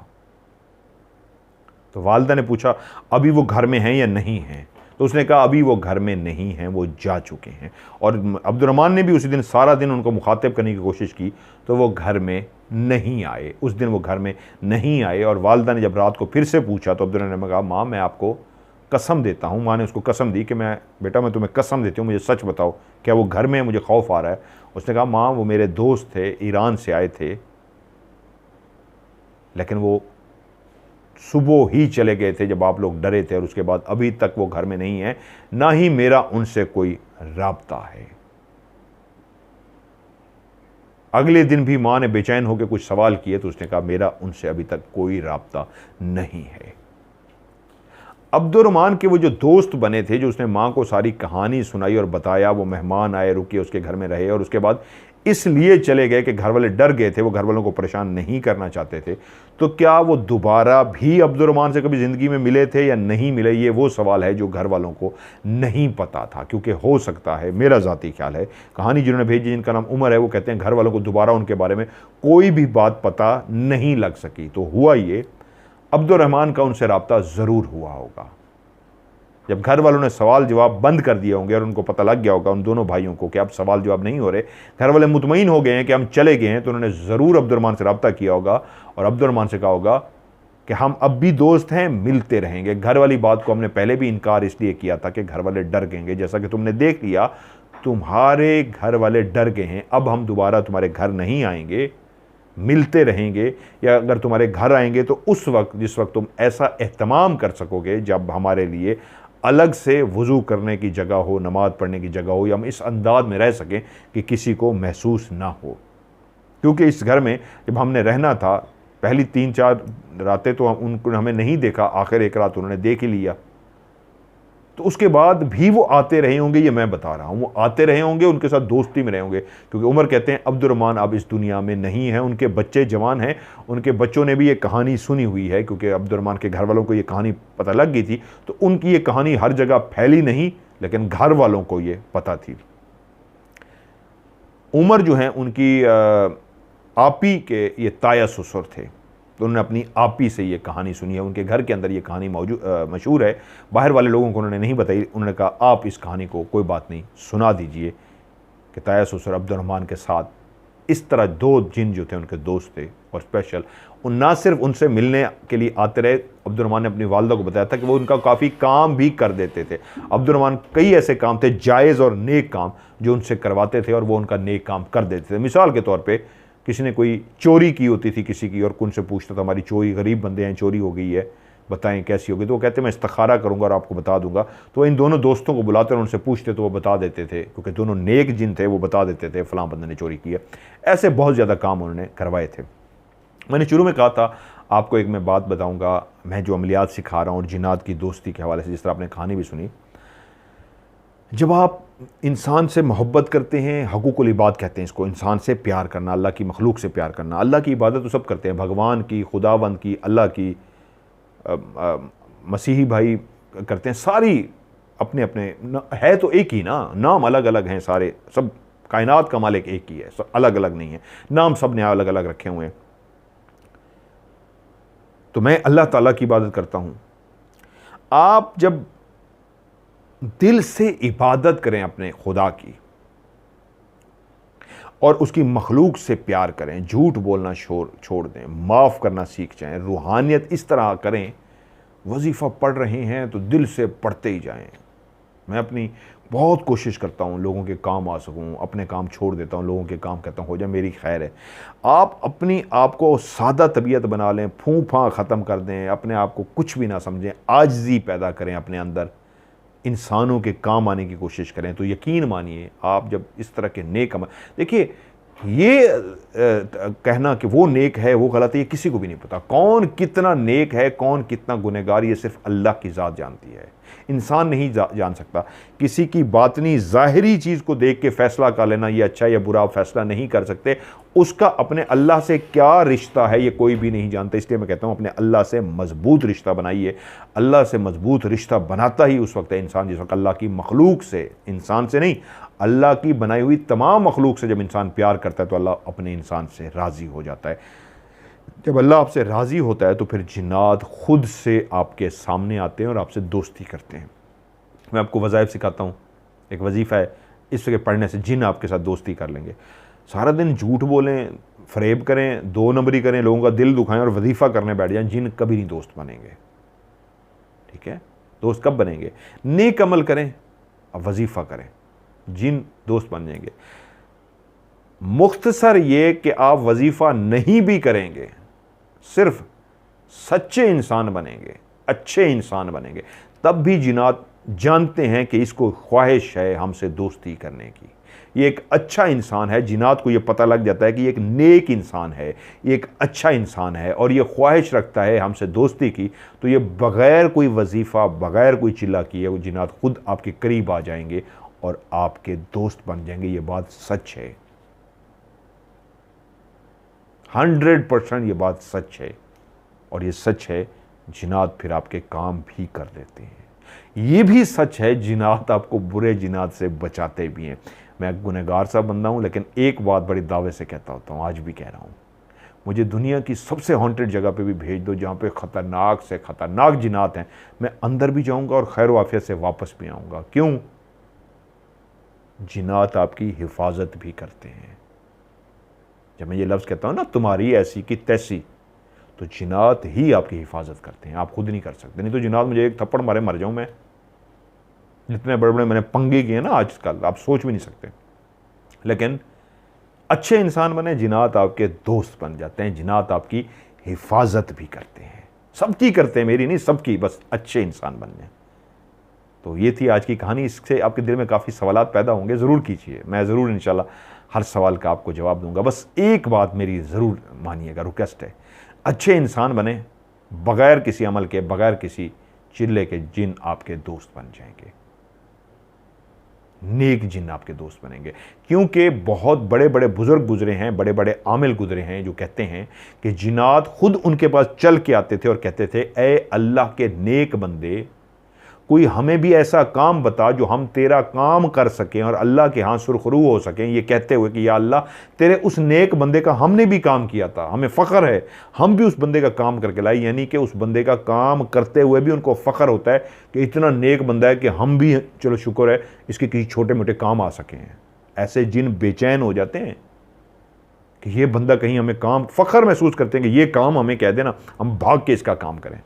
Speaker 1: تو والدہ نے پوچھا ابھی وہ گھر میں ہیں یا نہیں ہیں؟ تو اس نے کہا ابھی وہ گھر میں نہیں ہیں، وہ جا چکے ہیں۔ اور عبد الرحمن نے بھی اسی دن سارا دن ان کو مخاطب کرنے کی کوشش کی تو وہ گھر میں نہیں آئے، اس دن وہ گھر میں نہیں آئے۔ اور والدہ نے جب رات کو پھر سے پوچھا تو عبد الرحمن نے کہا ماں میں آپ کو قسم دیتا ہوں، ماں نے اس کو قسم دی کہ بیٹا میں تمہیں قسم دیتی ہوں مجھے سچ بتاؤ کیا وہ گھر میں ہیں؟ مجھے خوف آ رہا ہے۔ اس نے کہا ماں وہ میرے دوست تھے، ایران سے آئے تھے، لیکن وہ صبح ہی چلے گئے تھے جب آپ لوگ ڈرے تھے، اور اس کے بعد ابھی تک وہ گھر میں نہیں ہیں، نہ ہی میرا ان سے کوئی رابطہ ہے۔ اگلے دن بھی ماں نے بے چین ہو کے کچھ سوال کیے تو اس نے کہا میرا ان سے ابھی تک کوئی رابطہ نہیں ہے۔ عبد الرحمن کے وہ جو دوست بنے تھے، جو اس نے ماں کو ساری کہانی سنائی اور بتایا، وہ مہمان آئے، رکے، اس کے گھر میں رہے، اور اس کے بعد اس لیے چلے گئے کہ گھر والے ڈر گئے تھے، وہ گھر والوں کو پریشان نہیں کرنا چاہتے تھے، تو کیا وہ دوبارہ بھی عبد الرحمن سے کبھی زندگی میں ملے تھے یا نہیں ملے؟ یہ وہ سوال ہے جو گھر والوں کو نہیں پتا تھا، کیونکہ ہو سکتا ہے، میرا ذاتی خیال ہے، کہانی جنہوں نے بھیجی جن کا نام عمر ہے، وہ کہتے ہیں گھر والوں کو دوبارہ ان کے بارے میں کوئی بھی بات پتہ نہیں لگ سکی۔ تو ہوا یہ عبد الرحمن کا ان سے رابطہ ضرور ہوا ہوگا۔ جب گھر والوں نے سوال جواب بند کر دیے ہوں گے اور ان کو پتہ لگ گیا ہوگا ان دونوں بھائیوں کو کہ اب سوال جواب نہیں ہو رہے، گھر والے مطمئن ہو گئے ہیں کہ ہم چلے گئے ہیں، تو انہوں نے ضرور عبد الرحمن سے رابطہ کیا ہوگا اور عبد الرحمن سے کہا ہوگا کہ ہم اب بھی دوست ہیں، ملتے رہیں گے۔ گھر والی بات کو ہم نے پہلے بھی انکار اس لیے کیا تھا کہ گھر والے ڈر گئیں گے، جیسا کہ تم نے دیکھ لیا تمہارے گھر والے ڈر گئے ہیں، اب ہم دوبارہ تمہارے گھر نہیں آئیں گے، ملتے رہیں گے، یا اگر تمہارے گھر آئیں گے تو اس وقت جس وقت تم ایسا اہتمام کر سکو گے جب ہمارے لیے الگ سے وضو کرنے کی جگہ ہو، نماز پڑھنے کی جگہ ہو، یا ہم اس انداز میں رہ سکیں کہ کسی کو محسوس نہ ہو۔ کیونکہ اس گھر میں جب ہم نے رہنا تھا پہلی 3-4 راتیں تو ان کو ہمیں نہیں دیکھا، آخر ایک رات انہوں نے دیکھ ہی لیا، تو اس کے بعد بھی وہ آتے رہے ہوں گے، یہ میں بتا رہا ہوں، وہ آتے رہے ہوں گے، ان کے ساتھ دوستی میں رہے ہوں گے، کیونکہ عمر کہتے ہیں عبد الرحمن اب اس دنیا میں نہیں ہیں، ان کے بچے جوان ہیں، ان کے بچوں نے بھی یہ کہانی سنی ہوئی ہے، کیونکہ عبد الرحمن کے گھر والوں کو یہ کہانی پتہ لگ گئی تھی، تو ان کی یہ کہانی ہر جگہ پھیلی نہیں، لیکن گھر والوں کو یہ پتہ تھی۔ عمر جو ہیں ان کی آپی کے یہ تایا سسر تھے، تو انہوں نے اپنی آپی سے یہ کہانی سنی ہے، ان کے گھر کے اندر یہ کہانی مشہور ہے، باہر والے لوگوں کو انہوں نے نہیں بتائی، انہوں نے کہا آپ اس کہانی کو کوئی بات نہیں سنا دیجئے کہ تایا سسر عبد الرحمن کے ساتھ اس طرح 2 جن جو تھے ان کے دوست تھے، اور اسپیشل نہ صرف ان سے ملنے کے لیے آتے رہے، عبد الرحمن نے اپنی والدہ کو بتایا تھا کہ وہ ان کا کافی کام بھی کر دیتے تھے۔ عبد الرحمن کئی ایسے کام تھے جائز اور نیک کام جو ان سے کرواتے تھے، اور وہ ان کا نیک کام کر دیتے تھے۔ مثال کے طور پہ کسی نے کوئی چوری کی ہوتی تھی کسی کی، اور ان سے پوچھتا تھا ہماری چوری، غریب بندے ہیں، چوری ہو گئی ہے، بتائیں کیسی ہوگی، تو وہ کہتے ہیں میں استخارہ کروں گا اور آپ کو بتا دوں گا، تو ان دونوں دوستوں کو بلاتے اور ان سے پوچھتے تو وہ بتا دیتے تھے، کیونکہ دونوں نیک جن تھے، وہ بتا دیتے تھے فلاں بندے نے چوری کی ہے۔ ایسے بہت زیادہ کام انہوں نے کروائے تھے۔ میں نے شروع میں کہا تھا آپ کو ایک میں بات بتاؤں گا، میں جو عملیات سکھا رہا ہوں اور جنات کی دوستی کے حوالے سے، جس طرح آپ نے کہانی بھی سنی، جب آپ انسان سے محبت کرتے ہیں، حقوق العباد کہتے ہیں اس کو، انسان سے پیار کرنا، اللہ کی مخلوق سے پیار کرنا، اللہ کی عبادت تو سب کرتے ہیں، بھگوان کی، خداوند کی، اللہ کی، مسیحی بھائی کرتے ہیں، ساری اپنے اپنے ہے تو ایک ہی نا، نام الگ الگ ہیں سارے، سب کائنات کا مالک ایک ہی ہے، سب الگ الگ نہیں ہے، نام سب نے الگ الگ رکھے ہوئے ہیں۔ تو میں اللہ تعالیٰ کی عبادت کرتا ہوں۔ آپ جب دل سے عبادت کریں اپنے خدا کی اور اس کی مخلوق سے پیار کریں، جھوٹ بولنا چھوڑ دیں، معاف کرنا سیکھ جائیں، روحانیت اس طرح کریں، وظیفہ پڑھ رہے ہیں تو دل سے پڑھتے ہی جائیں۔ میں اپنی بہت کوشش کرتا ہوں لوگوں کے کام آ سکوں، اپنے کام چھوڑ دیتا ہوں، لوگوں کے کام کہتا ہوں ہو جائے میری خیر ہے۔ آپ اپنی آپ کو سادہ طبیعت بنا لیں، پھوں پھاں ختم کر دیں، اپنے آپ کو کچھ بھی نہ سمجھیں، عاجزی پیدا کریں اپنے اندر، انسانوں کے کام آنے کی کوشش کریں، تو یقین مانیے آپ جب اس طرح کے نیک عمل، دیکھیے یہ کہنا کہ وہ نیک ہے وہ غلط ہے، یہ کسی کو بھی نہیں پتا، کون کتنا نیک ہے کون کتنا گنہگار یہ صرف اللہ کی ذات جانتی ہے، انسان نہیں جان سکتا۔ کسی کی باطنی ظاہری چیز کو دیکھ کے فیصلہ کر لینا یہ اچھا یا برا فیصلہ نہیں کر سکتے، اس کا اپنے اللہ سے کیا رشتہ ہے یہ کوئی بھی نہیں جانتا۔ اس لیے میں کہتا ہوں اپنے اللہ سے مضبوط رشتہ بنائیے۔ اللہ سے مضبوط رشتہ بناتا ہی اس وقت ہے انسان جس وقت اللہ کی مخلوق سے، انسان سے نہیں، اللہ کی بنائی ہوئی تمام مخلوق سے جب انسان پیار کرتا ہے تو اللہ اپنے انسان سے راضی ہو جاتا ہے۔ جب اللہ آپ سے راضی ہوتا ہے تو پھر جنات خود سے آپ کے سامنے آتے ہیں اور آپ سے دوستی کرتے ہیں۔ میں آپ کو وظائف سکھاتا ہوں، ایک وظیفہ ہے، اس کے پڑھنے سے جن آپ کے ساتھ دوستی کر لیں گے۔ سارا دن جھوٹ بولیں، فریب کریں، دو نمبری کریں، لوگوں کا دل دکھائیں اور وظیفہ کرنے بیٹھ جائیں، جن کبھی نہیں دوست بنیں گے۔ ٹھیک ہے؟ دوست کب بنیں گے؟ نیک عمل کریں، اب وظیفہ کریں، جن دوست بن جائیں گے۔ مختصر یہ کہ آپ وظیفہ نہیں بھی کریں گے، صرف سچے انسان بنیں گے، اچھے انسان بنیں گے، تب بھی جنات جانتے ہیں کہ اس کو خواہش ہے ہم سے دوستی کرنے کی، یہ ایک اچھا انسان ہے، جنات کو یہ پتہ لگ جاتا ہے کہ یہ ایک نیک انسان ہے، یہ ایک اچھا انسان ہے اور یہ خواہش رکھتا ہے ہم سے دوستی کی، تو یہ بغیر کوئی وظیفہ، بغیر کوئی چلا کیے وہ جنات خود آپ کے قریب آ جائیں گے اور آپ کے دوست بن جائیں گے۔ یہ بات سچ ہے، 100% یہ بات سچ ہے، اور یہ سچ ہے جنات پھر آپ کے کام بھی کر دیتے ہیں۔ یہ بھی سچ ہے جنات آپ کو برے جنات سے بچاتے بھی ہیں۔ میں گنہگار سا بندہ ہوں لیکن ایک بات بڑی دعوے سے کہتا ہوتا ہوں، آج بھی کہہ رہا ہوں، مجھے دنیا کی سب سے ہانٹڈ جگہ پہ بھی بھیج دو جہاں پہ خطرناک سے خطرناک جنات ہیں، میں اندر بھی جاؤں گا اور خیر و عافیت سے واپس بھی آؤں گا۔ کیوں؟ جنات آپ کی حفاظت بھی کرتے ہیں۔ جب میں یہ لفظ کہتا ہوں نا تمہاری ایسی کی تیسی، تو جنات ہی آپ کی حفاظت کرتے ہیں، آپ خود نہیں کر سکتے، نہیں تو جنات مجھے ایک تھپڑ مارے مر جاؤں میں، جتنے بڑے بڑے میں نے پنگے کیے نا آج کل آپ سوچ بھی نہیں سکتے۔ لیکن اچھے انسان بنے، جنات آپ کے دوست بن جاتے ہیں، جنات آپ کی حفاظت بھی کرتے ہیں، سب کی کرتے ہیں، میری نہیں سب کی، بس اچھے انسان بن جائیں۔ تو یہ تھی آج کی کہانی، اس سے آپ کے دل میں کافی سوالات پیدا ہوں گے، ضرور کیجئے، میں ضرور انشاءاللہ ہر سوال کا آپ کو جواب دوں گا۔ بس ایک بات میری ضرور مانیے گا، ریکویسٹ ہے، اچھے انسان بنیں، بغیر کسی عمل کے، بغیر کسی چلے کے جن آپ کے دوست بن جائیں گے، نیک جن آپ کے دوست بنیں گے۔ کیونکہ بہت بڑے بڑے بزرگ گزرے ہیں، بڑے بڑے عامل گزرے ہیں جو کہتے ہیں کہ جنات خود ان کے پاس چل کے آتے تھے اور کہتے تھے اے اللہ کے نیک بندے، کوئی ہمیں بھی ایسا کام بتا جو ہم تیرا کام کر سکیں اور اللہ کے ہاں سرخرو ہو سکیں، یہ کہتے ہوئے کہ یا اللہ تیرے اس نیک بندے کا ہم نے بھی کام کیا تھا، ہمیں فخر ہے، ہم بھی اس بندے کا کام کر کے لائے، یعنی کہ اس بندے کا کام کرتے ہوئے بھی ان کو فخر ہوتا ہے کہ اتنا نیک بندہ ہے کہ ہم بھی چلو شکر ہے اس کے کسی چھوٹے موٹے کام آ سکیں ہیں۔ ایسے جن بے چین ہو جاتے ہیں کہ یہ بندہ کہیں ہمیں کام، فخر محسوس کرتے ہیں کہ یہ کام ہمیں کہہ دینا ہم بھاگ کے اس کا کام کریں،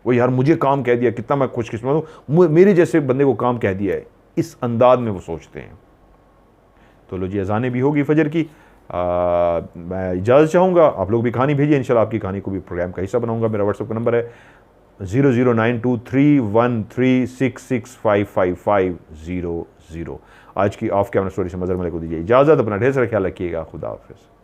Speaker 1: وہ یار مجھے کام کہہ دیا، کتنا میں خوش قسمت ہوں، میرے جیسے بندے کو کام کہہ دیا ہے، اس انداز میں وہ سوچتے ہیں۔ تو لو جی اذانیں بھی ہوگی فجر کی، میں اجازت چاہوں گا، آپ لوگ بھی کہانی بھیجیے، انشاءاللہ آپ کی کہانی کو بھی پروگرام کا حصہ بناؤں گا۔ میرا واٹس ایپ کا نمبر ہے 009231365550۔ آج کی آف کیمرہ سٹوری سے مظہر ملک کو دیجیے اجازت، اپنا ڈھیر سارا خیال رکھیے گا، خدا حافظ۔